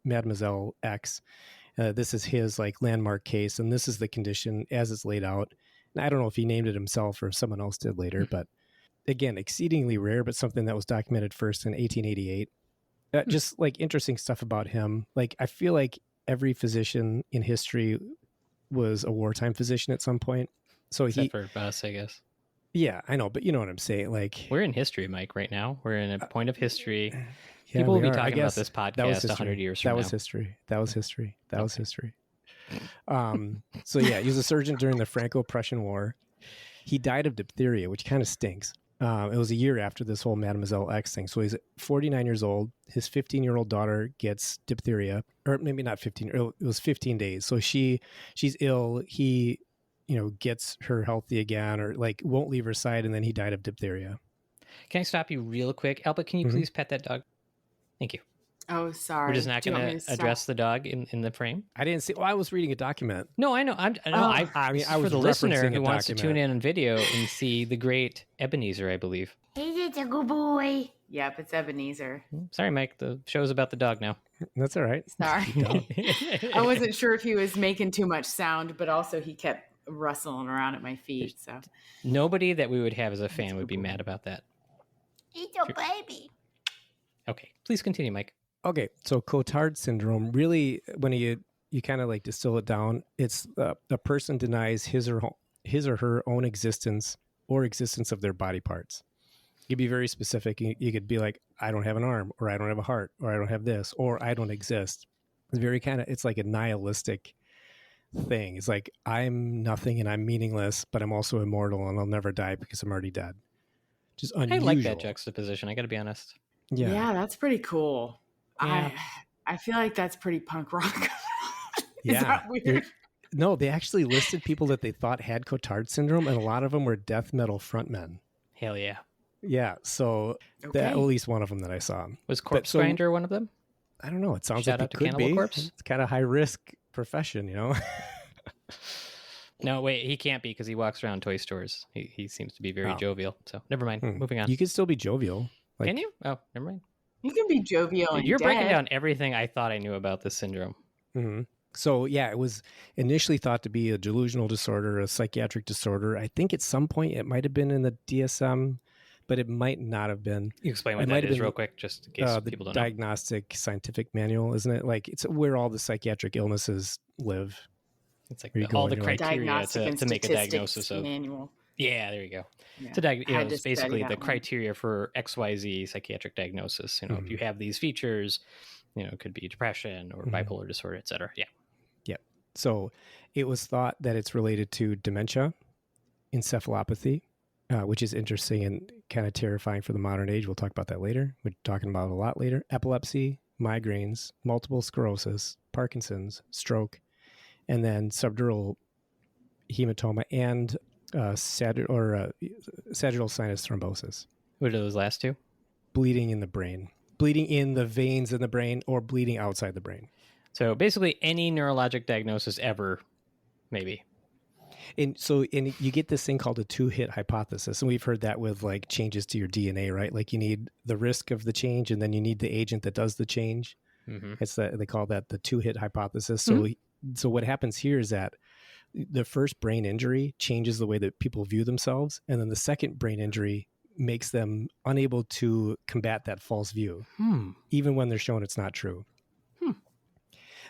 Mademoiselle X. This is his like landmark case. And this is the condition as it's laid out. And I don't know if he named it himself or if someone else did later, but again, exceedingly rare, but something that was documented first in 1888. Just like interesting stuff about him. Like, I feel like every physician in history was a wartime physician at some point. So Except for us, I guess. Yeah, I know, but you know what I'm saying. Like, we're in history, Mike, right now. We're in a point of history. Yeah, People will be talking about this podcast 100 years from now. That was history. So yeah, he was a surgeon during the Franco-Prussian War. He died of diphtheria, which kind of stinks. It was a year after this whole Mademoiselle X thing. So he's 49 years old. His 15-year-old daughter gets diphtheria, or maybe not 15. It was 15 days. So she's ill. He, gets her healthy again, or like won't leave her side, and then he died of diphtheria. Can I stop you real quick, Albert? Can you please pet that dog? Thank you. Oh, sorry. We're just not going to address the dog in the frame. I didn't see. Well, I was reading a document. No, I know. I was for the listener who wants to tune in on video and see the great Ebenezer, I believe. He's a good boy. Yep, it's Ebenezer. Sorry, Mike. The show's about the dog now. That's all right. Sorry. I wasn't sure if he was making too much sound, but also he kept rustling around at my feet. So nobody that we would have as a fan would be mad about that. He's a baby. Okay, please continue, Mike. Okay, so Cotard syndrome, really, when you kind of like distill it down, it's a person denies his or his or her own existence or existence of their body parts. You could be very specific. You could be like, I don't have an arm, or I don't have a heart, or I don't have this, or I don't exist. It's very it's like a nihilistic thing. It's like, I'm nothing and I'm meaningless, but I'm also immortal and I'll never die because I'm already dead. Just unusual. I like that juxtaposition. I got to be honest. Yeah, that's pretty cool. Yeah. I feel like that's pretty punk rock. Is Yeah. that weird? No, they actually listed people that they thought had Cotard syndrome, and a lot of them were death metal frontmen. Hell yeah. Yeah, so at least one of them that I saw. Was Corpse Grinder one of them? I don't know. It sounds Shout like out it to could Cannibal be. Corpse? It's kind of high risk profession, No, wait, he can't be because he walks around toy stores. He seems to be very jovial. So never mind. Moving on. You can still be jovial. Can you? Oh, never mind. You can be jovial and You're dead. breaking down everything I thought I knew about this syndrome. Mm-hmm. So yeah, it was initially thought to be a delusional disorder, a psychiatric disorder. I think at some point it might have been in the DSM, but it might not have been. You explain what that is real quick, just in case people don't know. Diagnostic Scientific Manual, isn't it? Like, it's where all the psychiatric illnesses live. It's like all the criteria to make a diagnosis of. Manual. Yeah, there you go. Yeah. It's basically the criteria for XYZ psychiatric diagnosis. If you have these features, it could be depression or bipolar disorder, et cetera. Yeah. Yep. So it was thought that it's related to dementia, encephalopathy, which is interesting and kind of terrifying for the modern age. We'll talk about that later. We're talking about it a lot later. Epilepsy, migraines, multiple sclerosis, Parkinson's, stroke, and then subdural hematoma and sagittal sinus thrombosis. What are those last two? Bleeding in the brain. Bleeding in the veins in the brain or bleeding outside the brain. So basically any neurologic diagnosis ever, maybe. And you get this thing called a two-hit hypothesis. And we've heard that with like changes to your DNA, right? Like you need the risk of the change and then you need the agent that does the change. Mm-hmm. They call that the two-hit hypothesis. So what happens here is that the first brain injury changes the way that people view themselves. And then the second brain injury makes them unable to combat that false view, even when they're shown it's not true.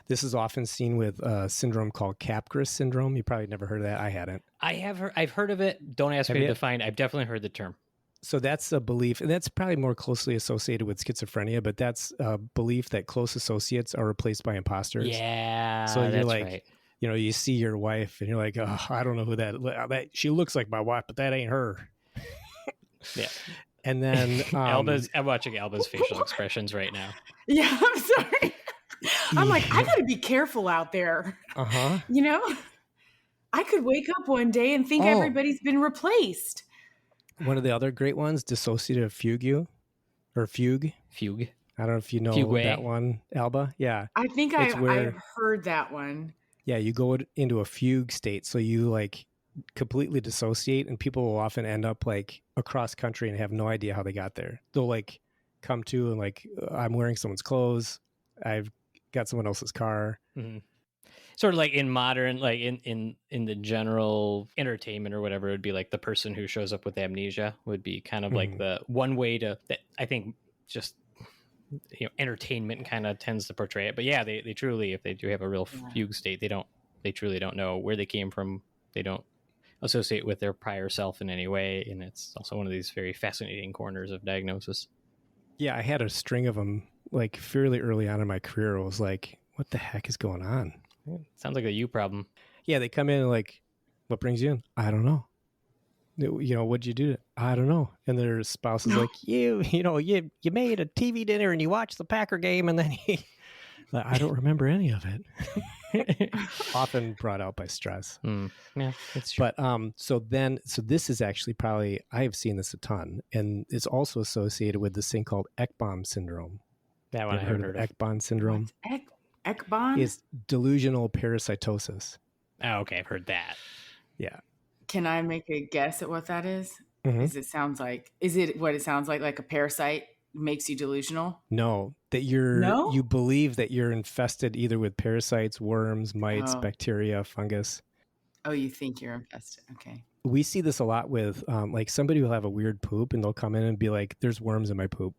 This is often seen with a syndrome called Capgras syndrome. You probably never heard of that. I hadn't. I've heard of it. Don't ask me to define. I've definitely heard the term. So that's a belief, and that's probably more closely associated with schizophrenia, but that's a belief that close associates are replaced by imposters. Yeah, so you're that's like, right. You see your wife and you're like, oh, I don't know who that she looks like my wife, but that ain't her. Yeah. And then I'm watching Alba's facial expressions right now. Yeah, I'm sorry. I'm like, I got to be careful out there. Uh-huh. I could wake up one day and think everybody's been replaced. One of the other great ones, dissociative fugue. Fugue. I don't know if you know that one, Alba. Yeah. I think I've heard that one. Yeah, you go into a fugue state. So you like completely dissociate, and people will often end up like across country and have no idea how they got there. They'll like come to and like, I'm wearing someone's clothes. I've got someone else's car. Mm-hmm. Sort of like in modern, like in the general entertainment or whatever, it would be like the person who shows up with amnesia would be kind of like the one way that I think just, entertainment kind of tends to portray it. But yeah, they truly, if they do have a real fugue state, they truly don't know where they came from. They don't associate with their prior self in any way. And it's also one of these very fascinating corners of diagnosis. Yeah, I had a string of them like fairly early on in my career. I was like, what the heck is going on? Sounds like a you problem. Yeah, they come in and like, what brings you in? I don't know. What'd you do? I don't know. And their spouse is like, you made a TV dinner and you watched the Packer game and then I don't remember any of it. Often brought out by stress. Yeah, that's true. But so this is actually probably, I have seen this a ton, and it's also associated with this thing called Ekbom syndrome. That one I heard of. Ekbom syndrome. Ekbom is delusional parasitosis. Oh, okay, I've heard that. Yeah. Can I make a guess at what that is? Mm-hmm. Is it what it sounds like a parasite makes you delusional? No, that you believe that you're infested either with parasites, worms, mites, bacteria, fungus. Oh, you think you're infested. Okay. We see this a lot with like somebody will have a weird poop and they'll come in and be like, there's worms in my poop.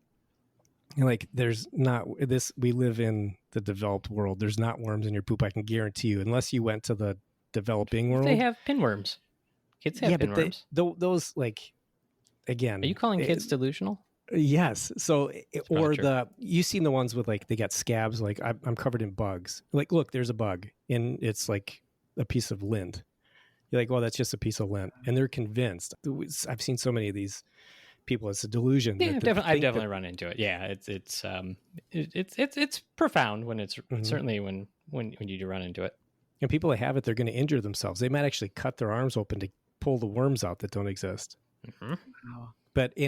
And like, there's not this, we live in the developed world. There's not worms in your poop. I can guarantee you, unless you went to the developing world. They have pinworms. Kids have pinworms. Those like, again. Are you calling kids delusional? Yes. So, or true. you've seen the ones with like, they got scabs, like I'm covered in bugs. Like, look, there's a bug and it's like a piece of lint. You're like, well, that's just a piece of lint. And they're convinced. I've seen so many of these people. It's a delusion. Yeah, I've definitely run into it. Yeah. It's profound when it's certainly when you do run into it. And people that have it, they're going to injure themselves. They might actually cut their arms open to pull the worms out that don't exist. Wow. But do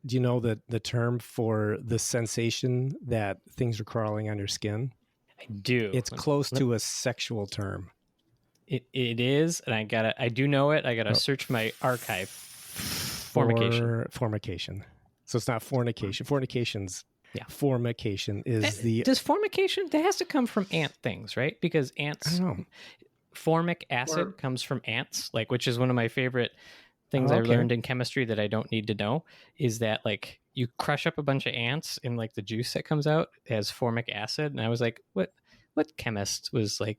you know the term for the sensation that things are crawling on your skin? I do. It's close to a sexual term. It is, and I do know it. I gotta search my archive. Formication. So it's not fornication. Fornication's formication is Does formication, that has to come from ant things, right? Because ants, I don't know. Formic acid comes from ants, like, which is one of my favorite things I learned in chemistry that I don't need to know, is that like you crush up a bunch of ants and like the juice that comes out has formic acid. And I was like, what chemist was like,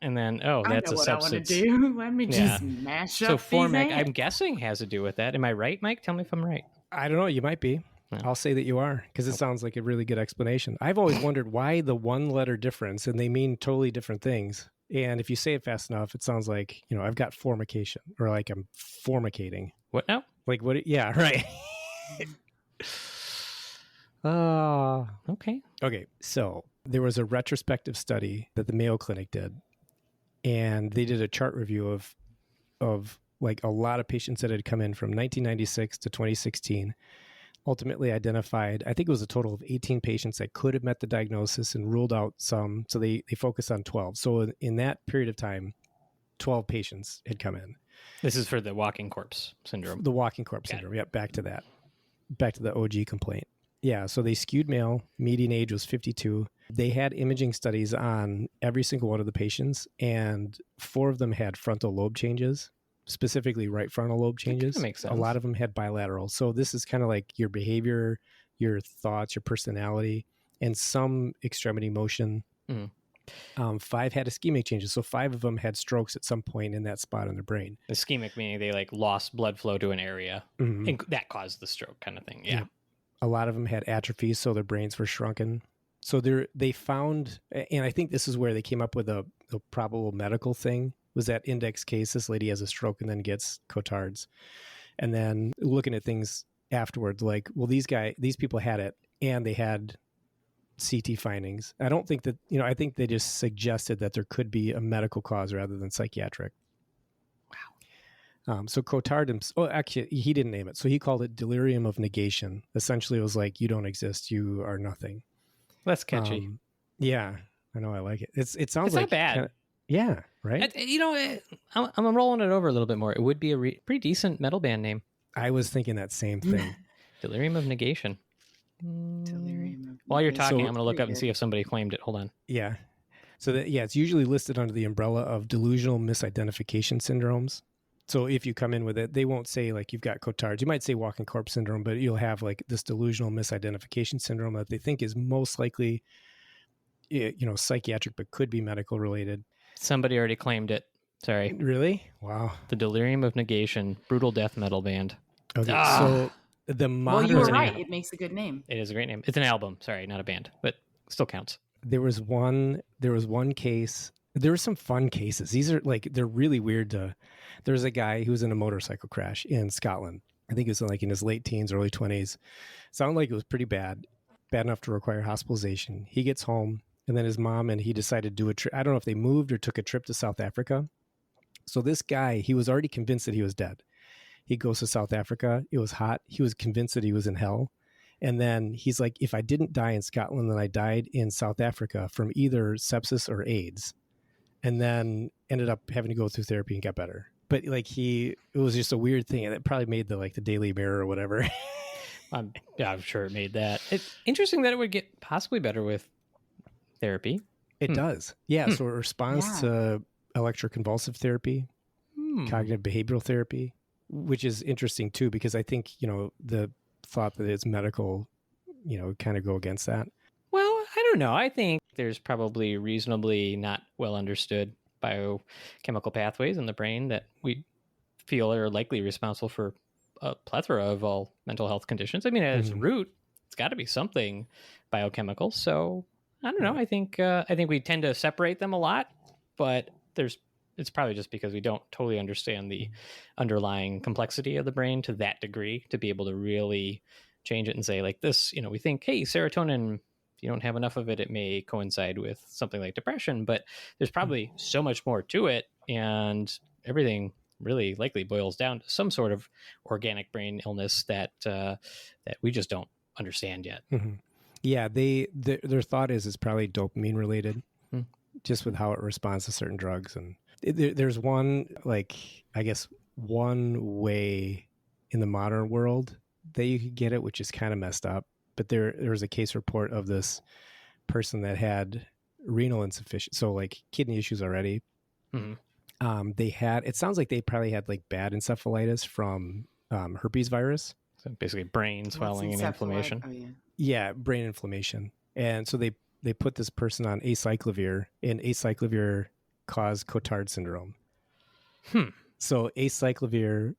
and then, that's a substance. I want to do. Let me just mash up So formic, these I'm ants. guessing, has to do with that. Am I right, Mike? Tell me if I'm right. I don't know. You might be. No. I'll say that you are, because it sounds like a really good explanation. I've always wondered why the one letter difference, and they mean totally different things. And if you say it fast enough, it sounds like, I've got formication, or like I'm formicating. What now? Like what? Yeah, right. Okay. Okay. So there was a retrospective study that the Mayo Clinic did, and they did a chart review of like a lot of patients that had come in from 1996 to 2016. Ultimately identified, I think it was a total of 18 patients that could have met the diagnosis and ruled out some. So they focused on 12. So in that period of time, 12 patients had come in. This is for the walking corpse syndrome. The walking corpse syndrome. Yep. Back to that. Back to the OG complaint. Yeah. So they skewed male. Median age was 52. They had imaging studies on every single one of the patients, and 4 of them had frontal lobe changes, specifically right frontal lobe changes. That makes sense. A lot of them had bilateral. So this is kind of like your behavior, your thoughts, your personality, and some extremity motion. 5 had ischemic changes. So 5 of them had strokes at some point in that spot in their brain. Ischemic meaning they like lost blood flow to an area, and that caused the stroke kind of thing. Yeah. A lot of them had atrophy, so their brains were shrunken. So they found, and I think this is where they came up with a probable medical thing, was that index case. This lady has a stroke and then gets Cotard's. And then looking at things afterwards, like, well, these people had it and they had CT findings. I don't think that, I think they just suggested that there could be a medical cause rather than psychiatric. Wow. So Cotard, actually, he didn't name it. So he called it delirium of negation. Essentially, it was like, you don't exist. You are nothing. That's catchy. Yeah, I know. I like it. It sounds it's like not bad. Yeah, right. I'm rolling it over a little bit more. It would be a pretty decent metal band name. I was thinking that same thing. Delirium of negation. While you're talking, I'm going to look up and see if somebody claimed it. Hold on. Yeah. So it's usually listed under the umbrella of delusional misidentification syndromes. So if you come in with it, they won't say like you've got Cotard's. You might say walking corpse syndrome, but you'll have like this delusional misidentification syndrome that they think is most likely, psychiatric, but could be medical related. Somebody already claimed it. Sorry. Really? Wow. The Delirium of Negation, brutal death metal band. Okay. So the modern... Well, you were right. It makes a good name. It is a great name. It's an album. Sorry, not a band, but still counts. There was one case. There were some fun cases. These are like, they're really weird there was a guy who was in a motorcycle crash in Scotland. I think it was like in his late teens, early 20s. Sounded like it was pretty bad enough to require hospitalization. He gets home, and then his mom and he decided to do a trip. I don't know if they moved or took a trip to South Africa. So this guy, he was already convinced that he was dead. He goes to South Africa. It was hot. He was convinced that he was in hell. And then he's like, if I didn't die in Scotland, then I died in South Africa from either sepsis or AIDS. And then ended up having to go through therapy and get better. But like it was just a weird thing. And it probably made the Daily Mirror or whatever. I'm sure it made that. It's interesting that it would get possibly better with therapy. It does. Yeah. So it responds to electroconvulsive therapy, cognitive behavioral therapy, which is interesting too, because I think, the thought that it's medical, kind of go against that. Well, I don't know. I think there's probably reasonably not well understood biochemical pathways in the brain that we feel are likely responsible for a plethora of all mental health conditions. I mean, at its root, it's got to be something biochemical. So I don't know. I think we tend to separate them a lot, but it's probably just because we don't totally understand the underlying complexity of the brain to that degree to be able to really change it and say like this, we think, hey, serotonin, if you don't have enough of it, it may coincide with something like depression, but there's probably so much more to it, and everything really likely boils down to some sort of organic brain illness that we just don't understand yet. Yeah, their thought is it's probably dopamine related, just with how it responds to certain drugs. And there's one, like, I guess one way in the modern world that you could get it, which is kind of messed up. But there was a case report of this person that had renal insufficiency, so like kidney issues already. It sounds like they probably had like bad encephalitis from herpes virus. So basically brain swelling and inflammation. Oh, yeah. Yeah, brain inflammation. And so they put this person on acyclovir, and acyclovir caused Cotard syndrome. So acyclovir,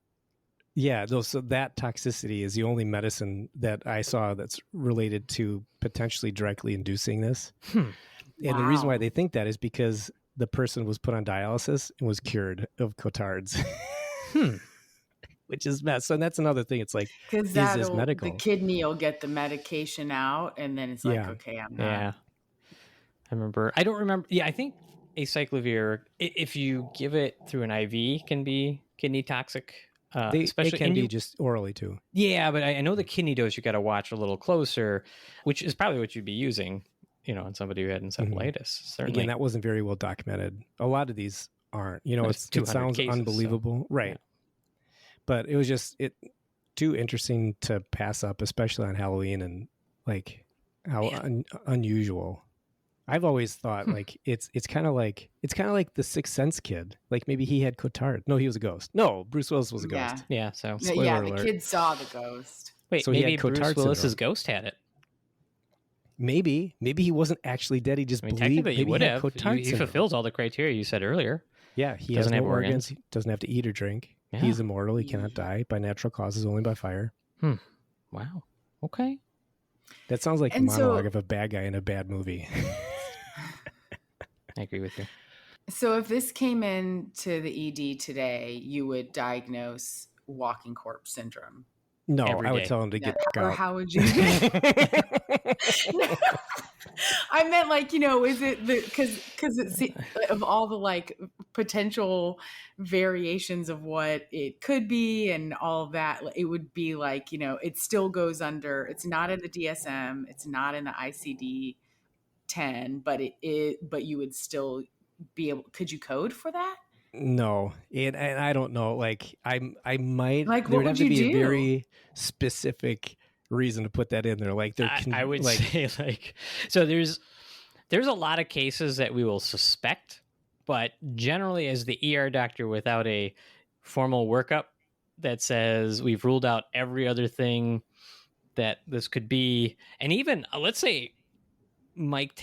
so that toxicity is the only medicine that I saw that's related to potentially directly inducing this. And the reason why they think that is because the person was put on dialysis and was cured of Cotard's. Which is mess. So that's another thing. It's like, is this medical? The kidney will get the medication out, and then it's like, okay, I'm not. Yeah. I don't remember. Yeah, I think acyclovir, if you give it through an IV, can be kidney toxic. Especially it can be just orally too. Yeah, but I know the kidney dose you got to watch a little closer, which is probably what you'd be using, in somebody who had encephalitis. Certainly. Again, that wasn't very well documented. A lot of these aren't. It sounds cases, unbelievable, right? Yeah. But it was just too interesting to pass up, especially on Halloween, and like how unusual. I've always thought like it's kind of like the Sixth Sense kid. Like maybe he had Cotard. No, he was a ghost. No, Bruce Willis was a ghost. Yeah. So spoiler alert. The kid saw the ghost. Wait, so maybe Bruce Willis's ghost had it. Maybe he wasn't actually dead. He just believed. Technically, he would have. He fulfills all the criteria you said earlier. Yeah, he doesn't have organs. He doesn't have to eat or drink. Yeah. He's immortal. He cannot die by natural causes, only by fire. Wow. Okay. That sounds like the monologue of a bad guy in a bad movie. I agree with you. So if this came into the ED today, you would diagnose walking corpse syndrome. No, I would tell him to get out. Or how would you? I meant like, is it because it's of all the like potential variations of what it could be and all of that, it would be like, it still goes under, it's not in the DSM, it's not in the ICD-10, but you would still be able, could you code for that? No, and I don't know. Like I might. Like, there would have to be do? A very specific reason to put that in there. Like I would say like so. There's a lot of cases that we will suspect, but generally, as the ER doctor, without a formal workup that says we've ruled out every other thing that this could be, and even let's say Mike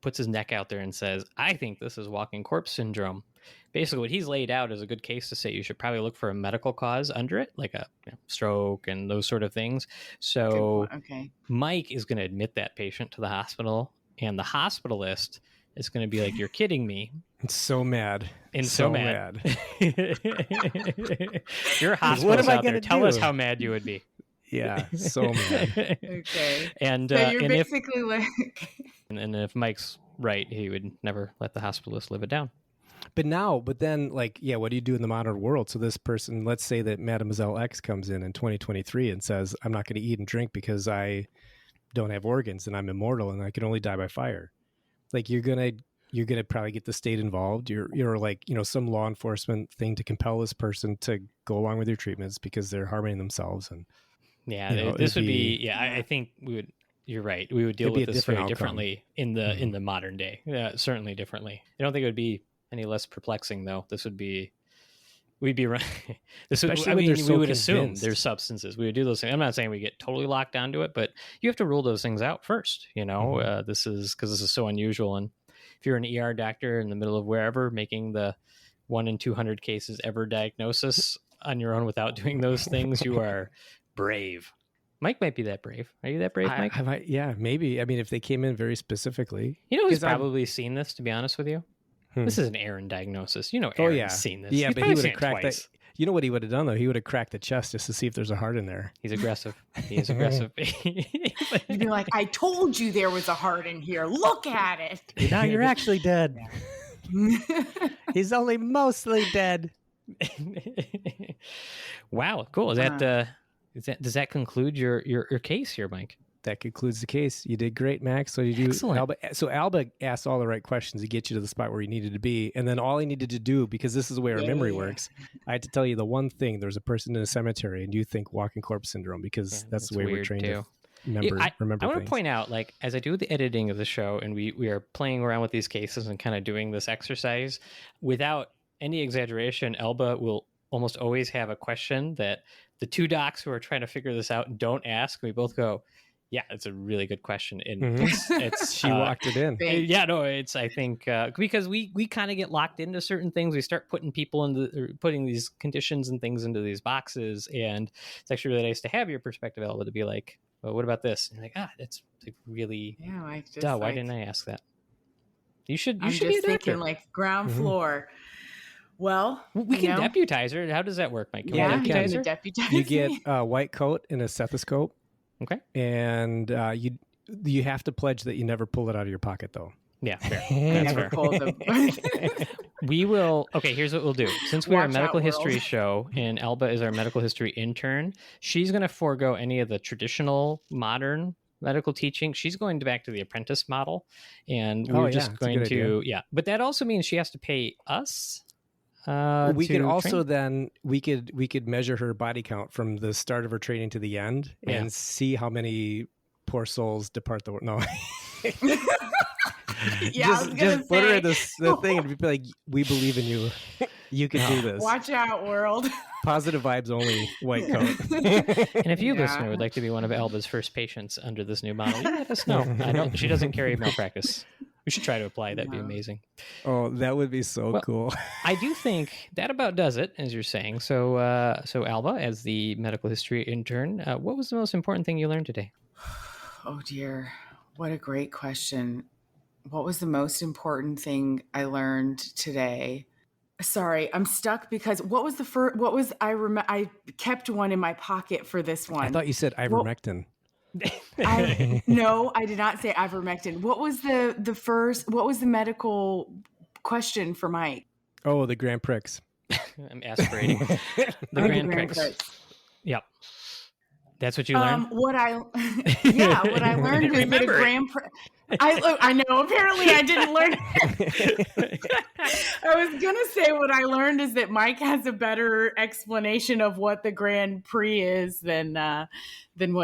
puts his neck out there and says, "I think this is walking corpse syndrome." Basically, what he's laid out is a good case to say you should probably look for a medical cause under it, like a stroke and those sort of things. So Mike is going to admit that patient to the hospital, and the hospitalist is going to be like, "You're kidding me." It's so mad. And so mad. Your hospitalist out there, tell us how mad you would be. Yeah, so mad. Okay. And so you're basically like... And if Mike's right, he would never let the hospitalist live it down. But then, like, what do you do in the modern world? So this person, let's say that Mademoiselle X comes in 2023 and says, I'm not going to eat and drink because I don't have organs and I'm immortal and I can only die by fire. Like, you're going to probably get the state involved. You're like, some law enforcement thing to compel this person to go along with your treatments because they're harming themselves. And this would be I think we would. You're right. We would deal with this very differently in the modern day. Yeah, certainly differently. I don't think it would be any less perplexing, though. We'd be right. We would assume there's substances. We would do those things. I'm not saying we get totally locked onto it, but you have to rule those things out first. This is because this is so unusual, and if you're an ER doctor in the middle of wherever making the 1 in 200 cases ever diagnosis on your own without doing those things, you are brave. Mike might be that brave. Are you that brave, Mike? Yeah, maybe. I mean, if they came in very specifically. You know who's probably seen this, to be honest with you? This is an Aaron diagnosis. You know Aaron's seen this. Yeah, He's but he would have seen it cracked twice. that. You know what he would have done, though? He would have cracked the chest just to see if there's a heart in there. He's aggressive. He is aggressive. You'd be like, I told you there was a heart in here. Look at it. Now you're actually dead. He's only mostly dead. Wow, cool. Is that does that conclude your case here, Mike? That concludes the case. You did great, Max. So you do. Excellent. Alba asked all the right questions to get you to the spot where you needed to be, and then all he needed to do, because this is the way our memory works, I had to tell you the one thing: there's a person in a cemetery, and you think walking corpse syndrome, because that's the way we're trained to remember. I want to point out, like, as I do the editing of the show, and we are playing around with these cases and kind of doing this exercise, without any exaggeration, Alba will almost always have a question that the two docs who are trying to figure this out don't ask. We both go, yeah, it's a really good question. And it's she walked it in. Yeah, no, it's, I think, because we kind of get locked into certain things. We start putting people putting these conditions and things into these boxes. And it's actually really nice to have your perspective, Elva, to be like, well, what about this? And you're like, that's like really, why didn't I ask that? You should be a doctor. Thinking like ground floor. Well, we can deputize her. How does that work, Mike? Can we deputize her? You get a white coat and a stethoscope. Okay. And you have to pledge that you never pull it out of your pocket, though. Yeah, fair. That's fair. Pull them. We will. Okay, here's what we'll do. Since we're a medical history show and Alba is our medical history intern, she's going to forego any of the traditional modern medical teaching. She's going back to the apprentice model, and we're just going to But that also means she has to pay us. We could also then we could measure her body count from the start of her training to the end and see how many poor souls depart the world. No. just put her in the thing and be like, we believe in you. You can do this. Watch out, world. Positive vibes only, white coat. And if you, listener, would like to be one of Alba's first patients under this new model, you let us know. She doesn't carry malpractice. We should try to apply. That'd be amazing. Oh, that would be so cool. I do think that about does it, as you're saying. So, Alba, as the medical history intern, what was the most important thing you learned today? Oh, dear. What a great question. What was the most important thing I learned today? Sorry, I'm stuck because what was the first? What was I kept one in my pocket for this one. I thought you said ivermectin. No, I did not say ivermectin. What was the first? What was the medical question for Mike? Oh, the Grand Prix. I'm aspirating. The Grand Prix. Yep. That's what you learned? What I learned is that a Grand Prix. I know. Apparently, I didn't learn. I was gonna say what I learned is that Mike has a better explanation of what the Grand Prix is than what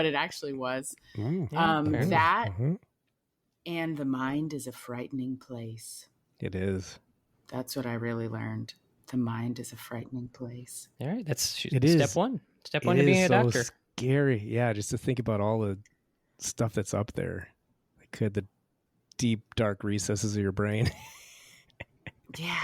it actually was. And the mind is a frightening place. It is. That's what I really learned. The mind is a frightening place. All right, that's step one. Step one to being a doctor. Scary, yeah. Just to think about all the stuff that's up there, like the deep, dark recesses of your brain. Yeah.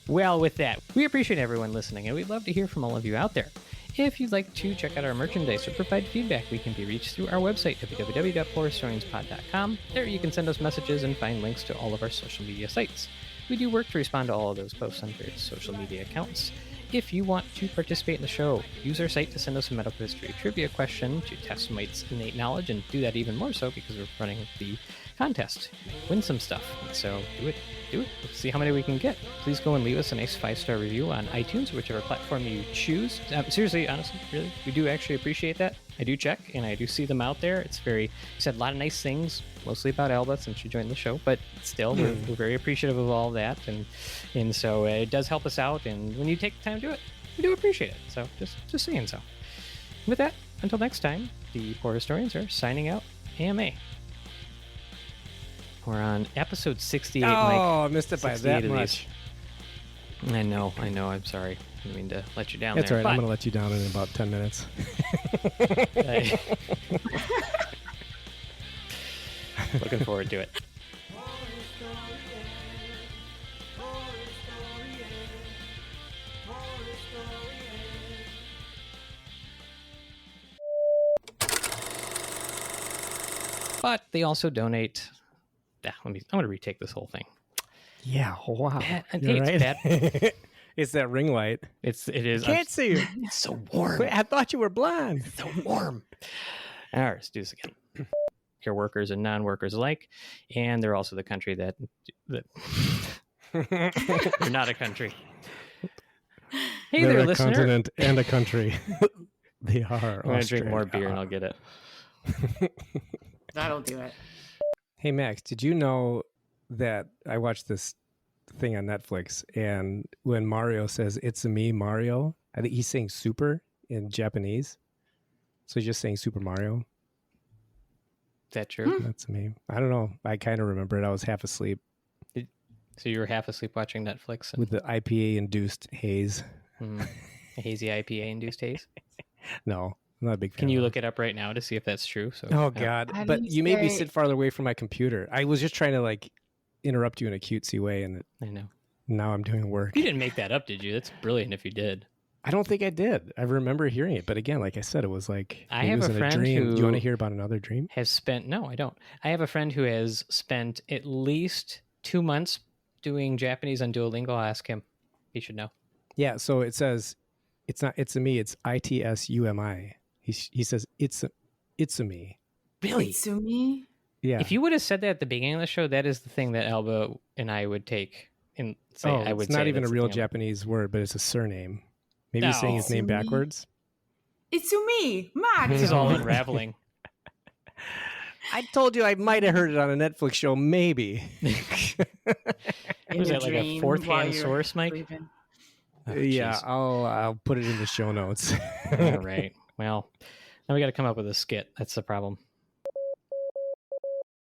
Well, with that, we appreciate everyone listening, and we'd love to hear from all of you out there. If you'd like to check out our merchandise or provide feedback, we can be reached through our website, www.poorhistorianspod.com. There you can send us messages and find links to all of our social media sites. We do work to respond to all of those posts on various social media accounts. If you want to participate in the show, use our site to send us a medical history trivia question to test Mike's innate knowledge, and do that even more so because we're running the contest. Win some stuff. So do it. Let's see how many we can get. Please go and leave us a nice 5-star review on iTunes or whichever platform you choose. Seriously, honestly, really, we do actually appreciate that. I do check and I do see them out there. It's you said a lot of nice things, mostly about Alba since she joined the show, but still, we're very appreciative of all that. And so it does help us out. And when you take the time to do it, we do appreciate it. So just saying so. With that, until next time, the Poor Historians are signing out. AMA. We're on episode 68. I missed it by that much. I know. I'm sorry. I didn't mean to let you down. That's there. all right. I'm going to let you down in about 10 minutes. Looking forward to it. But they also donate. I'm going to retake this whole thing. Yeah. Wow. And You're hey, it's right. bad. It's that ring light. It is. Can't see you. It's so warm. I thought you were blind. So warm. All right, let's do this again. Care workers and non-workers alike, and they're also the country that they're not a country. Hey They're there, a listener. continent and a country. They are. I'm gonna drink more beer and I'll get it. That'll do it. Hey Max, did you know that I watched this thing on Netflix, and when Mario says "It's a me, Mario," I think he's saying "super" in Japanese, so he's just saying "Super Mario." Is that true? That's me. I don't know. I kind of remember it. I was half asleep So you were half asleep watching Netflix with the IPA-induced haze. a hazy IPA-induced haze. No, I'm not a big fan. Can you of look it up right now to see if that's true? So, Oh God! How do But you you made me say- sit farther away from my computer. I was just trying to like interrupt you in a cutesy way, and I know. now I'm doing work. You didn't make that up, did you? That's brilliant if you did. I don't think I did. I remember hearing it, but again, like I said, it was like I maybe have it was a in friend dream. Do you want to who- hear about another dream? Has spent no, I don't. I have a friend who has spent at least 2 months doing Japanese on Duolingo. I'll ask him. He should know. Yeah. So it says it's not it's a me. It's ITSUMI. He says it's a me. Really? Itsumi? Yeah. If you would have said that at the beginning of the show, that is the thing that Alba and I would take and say. I would it's not say even a that's the real thing. Japanese word, but it's a surname. Maybe he's saying his name Itsumi? backwards. Itsumi! Mario! This is all unraveling. I told you I might have heard it on a Netflix show. Maybe. In Was a that like a dream fourth-hand while you're source, Mike? sleeping. Oh, Yeah, jeez. I'll put it in the show notes. All right. Well, now we got to come up with a skit. That's the problem.